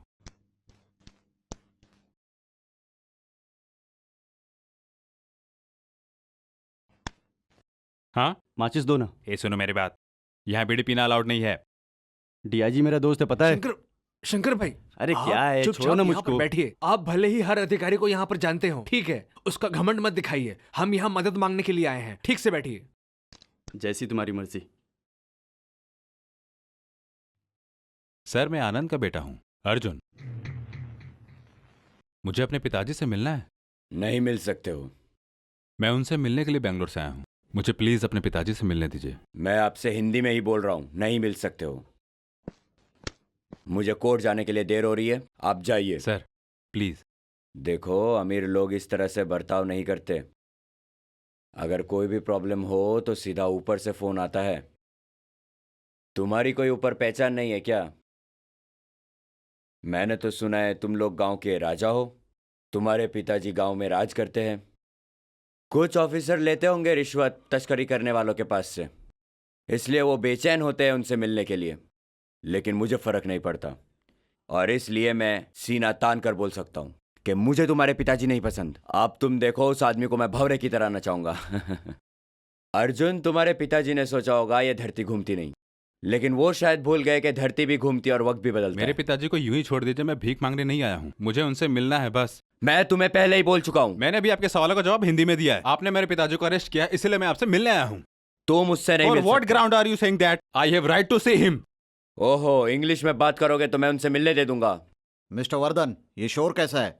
हाँ, माचिस दो ना। ये सुनो मेरी बात, यहाँ बीड़ी पीना अलाउड नहीं है। डीआईजी मेरा दोस्त है, पता है? शंकर भाई, अरे क्या है, छोड़ो ना मुझको। बैठिए। आप भले ही हर अधिकारी को यहाँ पर जानते हो, ठीक है, उसका घमंड मत दिखाइए। हम यहाँ मदद मांगने के लिए आए हैं, ठीक से बैठिए। जैसी तुम्हारी मर्जी। सर मैं आनंद का बेटा हूँ, अर्जुन। मुझे अपने पिताजी से मिलना है। नहीं मिल सकते हो। मैं उनसे मिलने के लिए बेंगलोर से आया हूँ, मुझे प्लीज अपने पिताजी से मिलने दीजिए। मैं आपसे हिंदी में ही बोल रहा हूँ, नहीं मिल सकते हो। मुझे कोर्ट जाने के लिए देर हो रही है, आप जाइए। Sir please. देखो, अमीर लोग इस तरह से बर्ताव नहीं करते। अगर कोई भी प्रॉब्लम हो तो सीधा ऊपर से फोन आता है। तुम्हारी कोई ऊपर पहचान नहीं है क्या? मैंने तो सुना है तुम लोग गांव के राजा हो। तुम्हारे पिताजी गांव में राज करते हैं। कुछ ऑफिसर लेते होंगे रिश्वत तस्करी करने वालों के पास से, इसलिए वो बेचैन होते हैं उनसे मिलने के लिए। लेकिन मुझे फर्क नहीं पड़ता, और इसलिए मैं सीना तान कर बोल सकता हूँ कि मुझे तुम्हारे पिताजी नहीं पसंद। अब तुम देखो, उस आदमी को मैं भंवरे की तरह नचाऊंगा। अर्जुन, तुम्हारे पिताजी ने सोचा होगा ये धरती घूमती नहीं, लेकिन वो शायद भूल गए कि धरती भी घूमती और वक्त भी बदलता मेरे पिताजी को यूं ही छोड़ दीजिए, मैं भीख मांगने नहीं आया हूँ, मुझे उनसे मिलना है बस। मैं तुम्हें पहले ही बोल चुका हूँ। मैंने भी आपके सवालों का जवाब हिंदी में दिया है। आपने मेरे पिताजी को अरेस्ट किया, इसलिए मैं आपसे मिलने आया हूँ। तो मुझसे नहीं और मिल व्हाट सकते। Ground are you saying that I have right to see him? ओहो, इंग्लिश में बात करोगे तो मैं उनसे मिलने दे दूंगा। मिस्टर वर्धन, ये शोर कैसा है?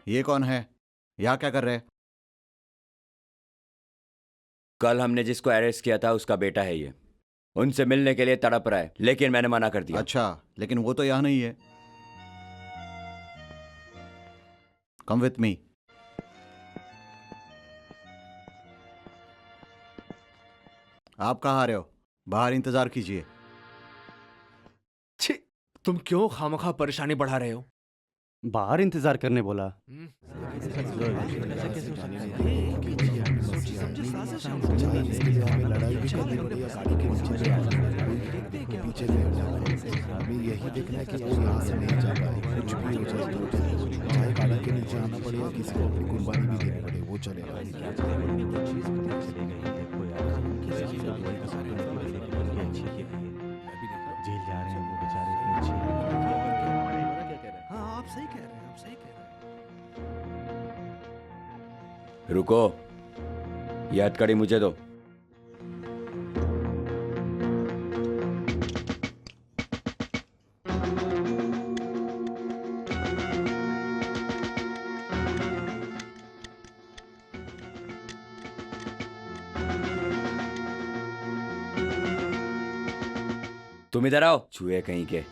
ये कौन है? यहाँ क्या कर रहे? कल हमने जिसको अरेस्ट किया था उसका बेटा है ये। उनसे मिलने के लिए तड़प रहा है, लेकिन मैंने मना कर दिया। अच्छा, लेकिन वो तो यहाँ नहीं है। Come with me. आप कहाँ आ रहे हो? बाहर इंतजार कीजिए। छी, तुम क्यों खामखा परेशानी बढ़ा रहे हो? बाहर इंतजार करने बोला। यही देखना है कि वो यहाँ से नहीं जा पाए, कुछ भी हो जाए तो चाहे गाड़ी के नीचे आना पड़े या किसी को अपनी कुर्बानी भी देनी पड़े, वो चलेगा। जेल जा रहे हैं वो बेचारे। हाँ, आप सही कह रहे हैं, आप सही कह रहे हैं। रुको, ये हथकड़ी मुझे दो। तुम इधर आओ, चूहे कहीं के।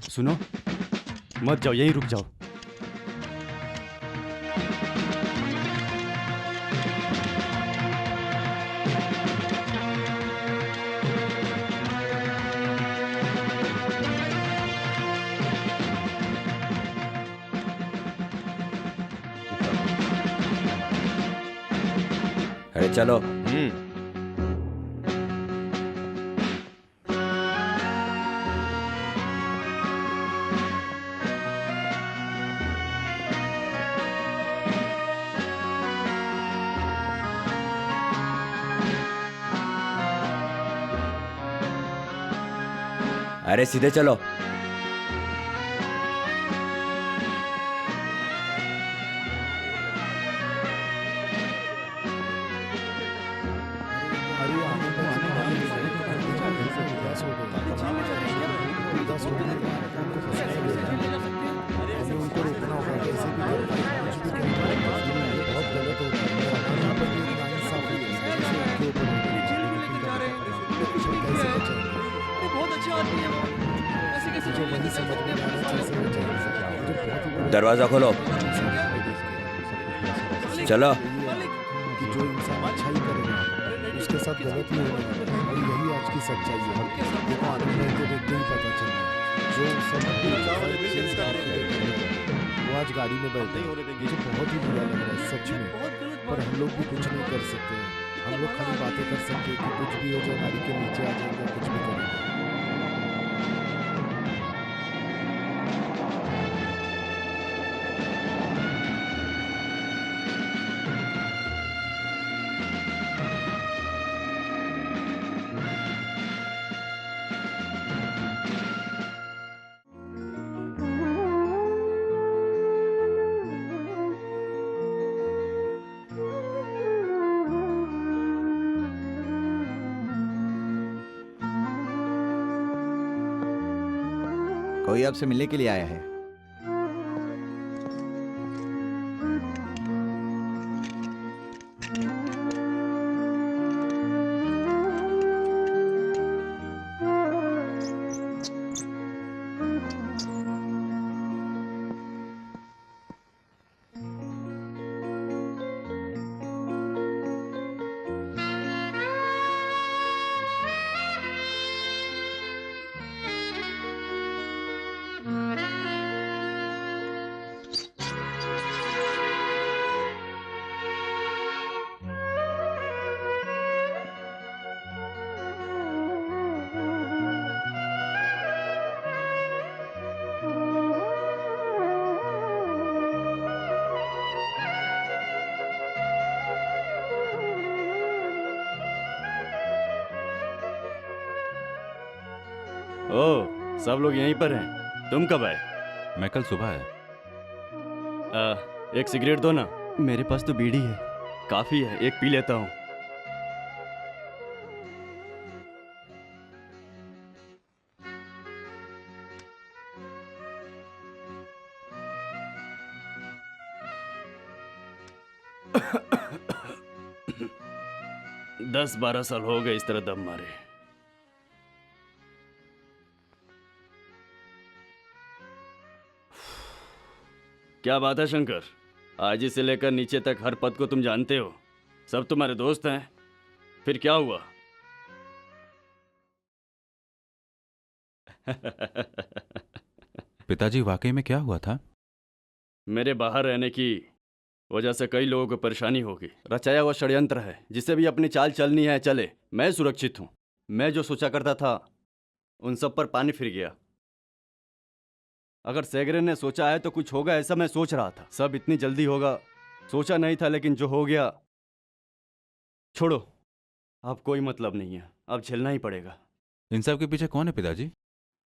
सुनो, मत जाओ, यहीं रुक जाओ। अरे चलो। अरे सीधे चलो। दरवाजा खोलो। चलो। कि जो इंसान अच्छाई करेगा उसके साथ गलत ही होने वाला है, और यही आज की सच्चाई है। देखो आनंद भाई को देखते ही पता चल रहा है, जो सब वो आज गाड़ी में बैठे हैं। मुझे बहुत ही बुरा लग रहा है सच में, पर हम लोग भी कुछ नहीं कर सकते हैं। हम लोग खाली बातें कर सकते हैं कि कुछ भी हो जाए गाड़ी के नीचे आ जाएंगे, कुछ भी करेंगे। कोई आपसे मिलने के लिए आया है। ओह, सब लोग यहीं पर हैं। तुम कब आए? मैं कल सुबह आया। एक सिगरेट दो ना। मेरे पास तो बीड़ी है, काफी है, एक पी लेता हूँ। दस 12 साल हो गए इस तरह दम मारे। क्या बात है शंकर, आजी से लेकर नीचे तक हर पद को तुम जानते हो, सब तुम्हारे दोस्त हैं, फिर क्या हुआ? पिताजी वाकई में क्या हुआ था? मेरे बाहर रहने की वजह से कई लोगों को परेशानी होगी। रचाया हुआ षड्यंत्र है, जिसे भी अपनी चाल चलनी है चले। मैं सुरक्षित हूँ। मैं जो सोचा करता था उन सब पर पानी फिर गया। अगर सेगरे ने सोचा है तो कुछ होगा ऐसा मैं सोच रहा था। सब इतनी जल्दी होगा सोचा नहीं था, लेकिन जो हो गया छोड़ो, अब कोई मतलब नहीं है, अब झेलना ही पड़ेगा। इन सब के पीछे कौन है पिताजी?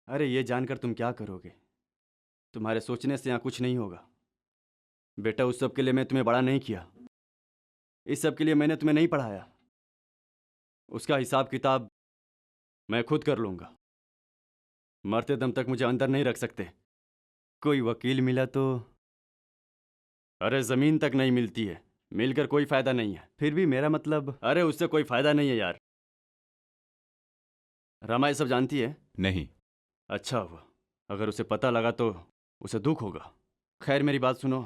अरे ये जानकर तुम क्या करोगे? तुम्हारे सोचने से यहाँ कुछ नहीं होगा। बेटा, उस सब के लिए मैं तुम्हें बड़ा नहीं किया, इस सब के लिए मैंने तुम्हें नहीं पढ़ाया। उसका हिसाब किताब मैं खुद कर लूँगा। मरते दम तक मुझे अंदर नहीं रख सकते। कोई वकील मिला तो? अरे ज़मीन तक नहीं मिलती है, मिलकर कोई फायदा नहीं है। फिर भी मेरा मतलब, अरे उससे कोई फायदा नहीं है यार। रमा ये सब जानती है? नहीं। अच्छा हुआ, अगर उसे पता लगा तो उसे दुख होगा। खैर मेरी बात सुनो,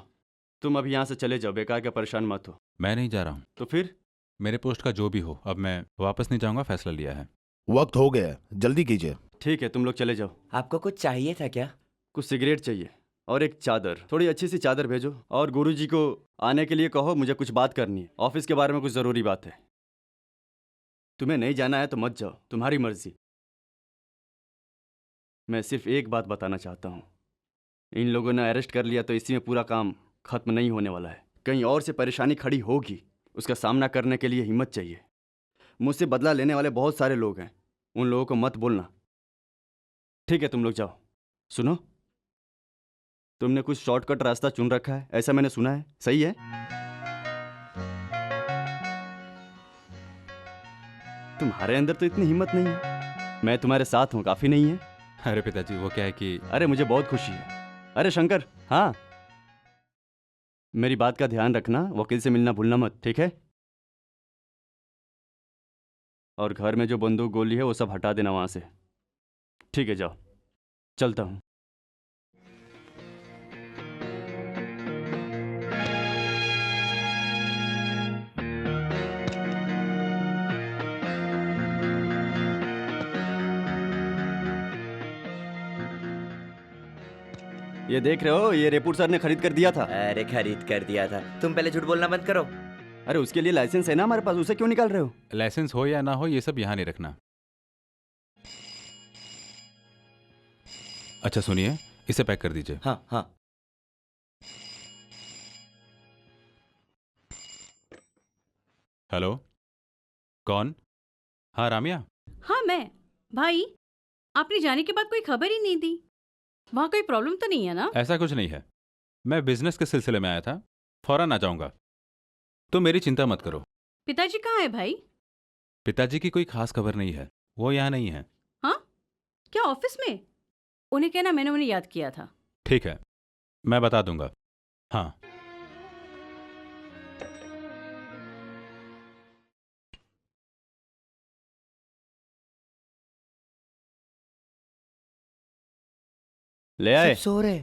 तुम अभी यहाँ से चले जाओ, बेकार का परेशान मत हो। मैं नहीं जा रहा हूँ। तो फिर? मेरे पोस्ट का जो भी हो, अब मैं वापस नहीं जाऊँगा, फैसला लिया है। वक्त हो गया, जल्दी कीजिए। ठीक है, तुम लोग चले जाओ। आपको कुछ चाहिए था क्या? कुछ सिगरेट चाहिए और एक चादर, थोड़ी अच्छी सी चादर भेजो। और गुरुजी को आने के लिए कहो, मुझे कुछ बात करनी है, ऑफिस के बारे में कुछ ज़रूरी बात है। तुम्हें नहीं जाना है तो मत जाओ, तुम्हारी मर्जी। मैं सिर्फ एक बात बताना चाहता हूँ, इन लोगों ने अरेस्ट कर लिया तो इसी में पूरा काम खत्म नहीं होने वाला है। कहीं और से परेशानी खड़ी होगी, उसका सामना करने के लिए हिम्मत चाहिए। मुझसे बदला लेने वाले बहुत सारे लोग हैं, उन लोगों को मत बोलना। ठीक है, तुम लोग जाओ। सुनो, तुमने कुछ शॉर्टकट रास्ता चुन रखा है, ऐसा मैंने सुना है, सही है? तुम्हारे अंदर तो इतनी हिम्मत नहीं है। मैं तुम्हारे साथ हूं, काफी नहीं है? अरे पिताजी, वो क्या है कि... अरे मुझे बहुत खुशी है। अरे शंकर, हाँ, मेरी बात का ध्यान रखना, वकील से मिलना भूलना मत, ठीक है? और घर में जो बंदूक गोली है वो सब हटा देना वहां से। ठीक है, जाओ, चलता हूं। ये देख रहे हो, ये रेपुर सर ने खरीद कर दिया था। अरे खरीद कर दिया था, तुम पहले झूठ बोलना बंद करो। अरे उसके लिए लाइसेंस है ना हमारे पास, उसे क्यों निकाल रहे हो? लाइसेंस हो या ना हो ये सब यहाँ नहीं रखना। अच्छा सुनिए, इसे पैक कर दीजिए। हाँ हाँ। हेलो, कौन? हाँ रामिया। हाँ मैं। भाई, आपने जाने के बाद कोई खबर ही नहीं दी। वहाँ कोई प्रॉब्लम तो नहीं है ना? ऐसा कुछ नहीं है, मैं बिजनेस के सिलसिले में आया था, फौरन आ जाऊंगा, तो मेरी चिंता मत करो। पिताजी कहाँ है भाई? पिताजी की कोई खास खबर नहीं है, वो यहाँ नहीं है। हाँ? क्या ऑफिस में? उन्हें कहना मैंने उन्हें याद किया था। ठीक है, मैं बता दूंगा। हाँ। ले आए? सब सो रहे।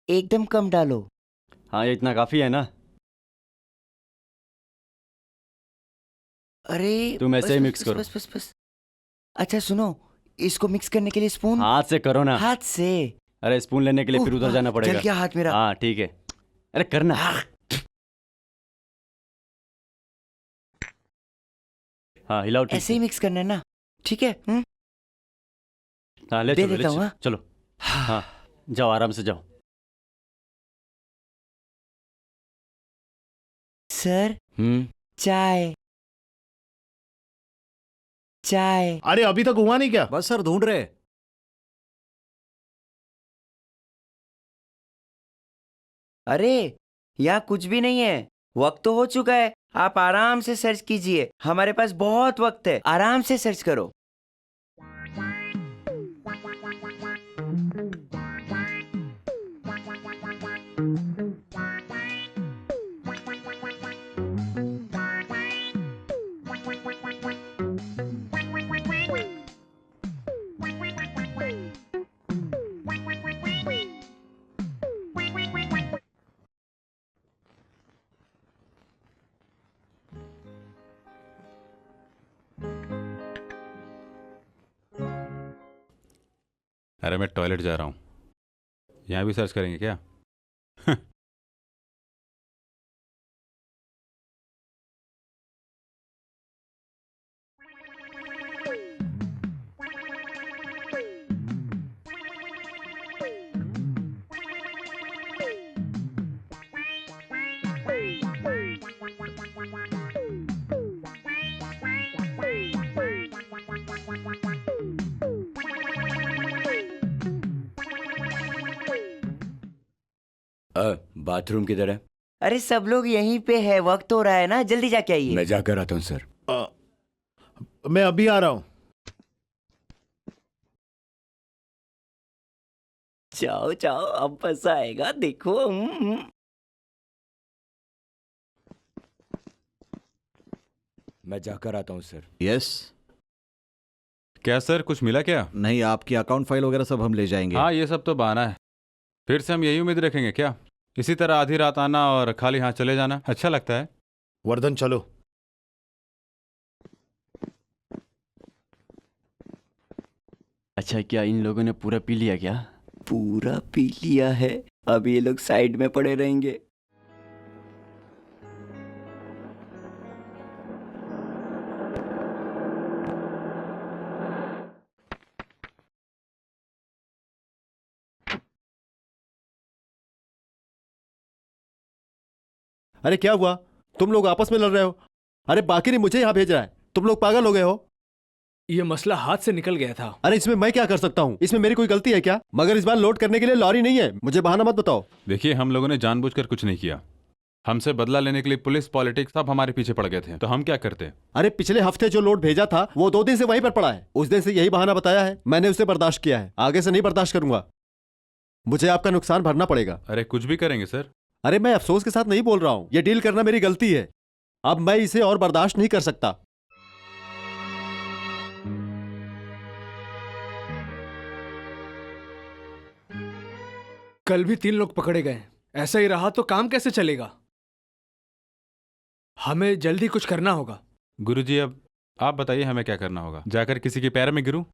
एकदम कम डालो। हाँ ये इतना काफी है ना। अरे तुम ऐसे ही मिक्स करो। बस। अच्छा सुनो, इसको मिक्स करने के लिए स्पून हाथ से करो ना। हाथ से। अरे स्पून लेने के लिए फिर उधर जाना पड़ेगा। जल गया हाथ मेरा। हाँ ठीक है, अरे करना। हाँ हिलाओ। ऐसे ही मिक्स करना है ना, ठीक है? हाँ ले दे चलो, देता हूँ, हाँ? चलो। हाँ जाओ, आराम से जाओ। सर चाय। चाय। अरे अभी तक हुआ नहीं क्या? बस सर ढूंढ रहे। अरे यहाँ कुछ भी नहीं है, वक्त तो हो चुका है। आप आराम से सर्च कीजिए, हमारे पास बहुत वक्त है, आराम से सर्च करो। अरे मैं टॉयलेट जा रहा हूँ, यहाँ भी सर्च करेंगे क्या? बाथरूम किधर है? अरे सब लोग यहीं पे है, वक्त हो रहा है ना, जल्दी जाके आइए। मैं जाकर आता हूँ सर। मैं अभी आ रहा हूँ। जाओ जाओ, अब मजा आएगा, देखो। मैं जाकर आता हूँ सर। यस। क्या सर, कुछ मिला क्या? नहीं, आपकी अकाउंट फाइल वगैरह सब हम ले जाएंगे। हाँ ये सब तो बहाना है, फिर से हम यही उम्मीद रखेंगे क्या? इसी तरह आधी रात आना और खाली हाथ चले जाना अच्छा लगता है? वर्धन चलो। अच्छा क्या इन लोगों ने पूरा पी लिया क्या? पूरा पी लिया है, अब ये लोग साइड में पड़े रहेंगे। अरे क्या हुआ? तुम लोग आपस में लड़ रहे हो? अरे बाकी नहीं, मुझे यहाँ भेज रहा है। तुम लोग पागल हो गए हो? ये मसला हाथ से निकल गया था। अरे इसमें मैं क्या कर सकता हूँ? इसमें मेरी कोई गलती है क्या? मगर इस बार लोड करने के लिए लॉरी नहीं है, मुझे बहाना मत बताओ। देखिए हम लोगों ने जानबूझकर कुछ नहीं किया, हमसे बदला लेने के लिए पुलिस, पॉलिटिक्स सब हमारे पीछे पड़ गए थे, तो हम क्या करते? अरे पिछले हफ्ते जो लोड भेजा था वो 2 दिन से वहीं पर पड़ा है, उस दिन से यही बहाना बताया है, मैंने उसे बर्दाश्त किया है, आगे से नहीं बर्दाश्त करूंगा। मुझे आपका नुकसान भरना पड़ेगा। अरे कुछ भी करेंगे सर। अरे मैं अफसोस के साथ नहीं बोल रहा हूँ, ये डील करना मेरी गलती है, अब मैं इसे और बर्दाश्त नहीं कर सकता। कल भी 3 लोग पकड़े गए, ऐसा ही रहा तो काम कैसे चलेगा? हमें जल्दी कुछ करना होगा। गुरुजी अब आप बताइए हमें क्या करना होगा? जाकर किसी के पैर में गिरूं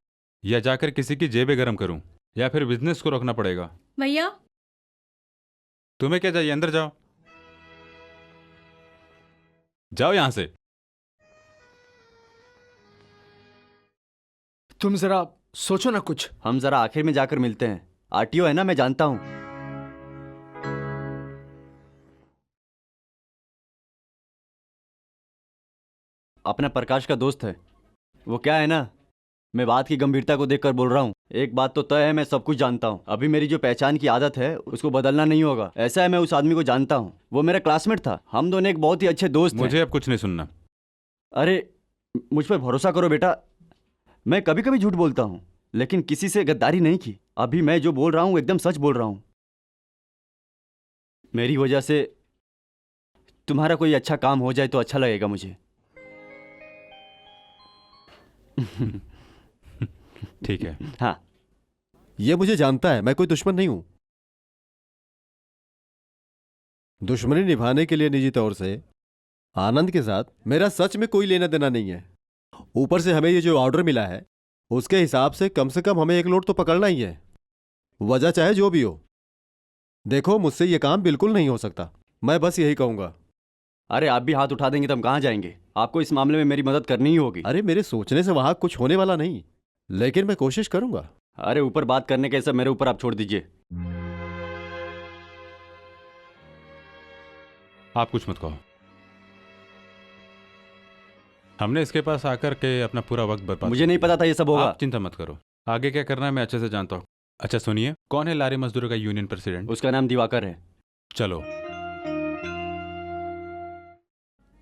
या जाकर किसी की जेबें गरम करूं, या फिर बिजनेस को रोकना पड़ेगा? भैया तुम्हें क्या चाहिए? अंदर जाओ, जाओ यहां से। तुम जरा सोचो ना कुछ। हम जरा आखिर में जाकर मिलते हैं। आरटीओ है ना, मैं जानता हूं। अपना प्रकाश का दोस्त है वो। क्या है ना, मैं बात की गंभीरता को देखकर बोल रहा हूँ। एक बात तो तय है, मैं सब कुछ जानता हूँ। अभी मेरी जो पहचान की आदत है उसको बदलना नहीं होगा। ऐसा है, मैं उस आदमी को जानता हूँ, वो मेरा क्लासमेट था। हम दोनों एक बहुत ही अच्छे दोस्त मुझे अब कुछ नहीं सुनना। अरे मुझ पर भरोसा करो बेटा, मैं कभी कभी झूठ बोलता हूँ लेकिन किसी से गद्दारी नहीं की। अभी मैं जो बोल रहा हूँ एकदम सच बोल रहा हूँ। मेरी वजह से तुम्हारा कोई अच्छा काम हो जाए तो अच्छा लगेगा मुझे। ठीक है। हाँ, ये मुझे जानता है, मैं कोई दुश्मन नहीं हूं। दुश्मनी निभाने के लिए निजी तौर से आनंद के साथ मेरा सच में कोई लेना देना नहीं है। ऊपर से हमें ये जो ऑर्डर मिला है उसके हिसाब से कम हमें एक लोड तो पकड़ना ही है, वजह चाहे जो भी हो। देखो, मुझसे ये काम बिल्कुल नहीं हो सकता, मैं बस यही कहूंगा। अरे आप भी हाथ उठा देंगे तो हम कहाँ जाएंगे? आपको इस मामले में मेरी मदद करनी ही होगी। अरे मेरे सोचने से वहां कुछ होने वाला नहीं, लेकिन मैं कोशिश करूंगा। अरे ऊपर बात करने के सब मेरे ऊपर आप छोड़ दीजिए। आप कुछ मत कहो। हमने इसके पास आकर के अपना पूरा वक्त बर्बाद। मुझे नहीं पता था ये सब होगा। आप चिंता मत करो, आगे क्या करना है मैं अच्छे से जानता हूँ। अच्छा सुनिए, कौन है लारी मजदूरों का यूनियन प्रेसिडेंट? उसका नाम दिवाकर है। चलो।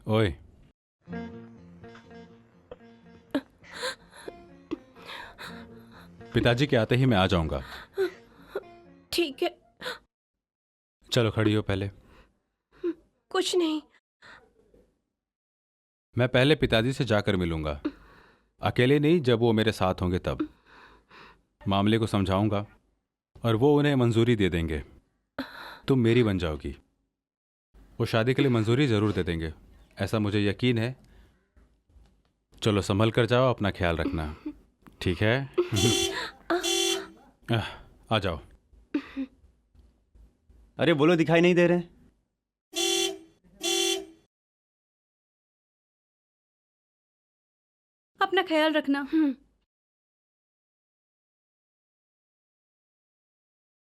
ओए, पिताजी के आते ही मैं आ जाऊंगा। ठीक है। चलो खड़ी हो पहले। कुछ नहीं। मैं पहले पिताजी से जाकर मिलूंगा, अकेले नहीं, जब वो मेरे साथ होंगे तब। मामले को समझाऊंगा और वो उन्हें मंजूरी दे देंगे। तुम मेरी बन जाओगी। वो शादी के लिए मंजूरी जरूर दे देंगे, ऐसा मुझे यकीन है। चलो संभल कर जाओ, अपना ख्याल रखना, ठीक है? आ जाओ। अरे बोलो, दिखाई नहीं दे रहे? अपना ख्याल रखना।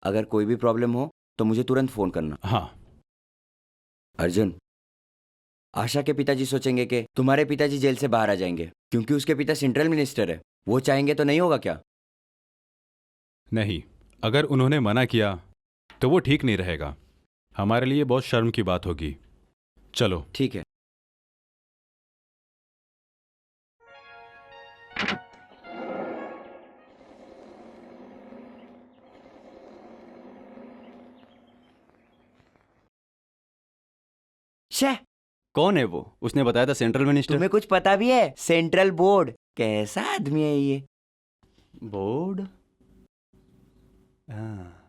अगर कोई भी प्रॉब्लम हो तो मुझे तुरंत फोन करना। हाँ। अर्जुन, आशा के पिताजी सोचेंगे कि तुम्हारे पिताजी जेल से बाहर आ जाएंगे क्योंकि उसके पिता सेंट्रल मिनिस्टर है। वो चाहेंगे तो नहीं होगा क्या? नहीं, अगर उन्होंने मना किया तो वो ठीक नहीं रहेगा। हमारे लिए बहुत शर्म की बात होगी। चलो ठीक है। शे, कौन है वो? उसने बताया था सेंट्रल मिनिस्टर। तुम्हें कुछ पता भी है? Central board. कैसा आदमी है ये? बोर्ड? हाँ।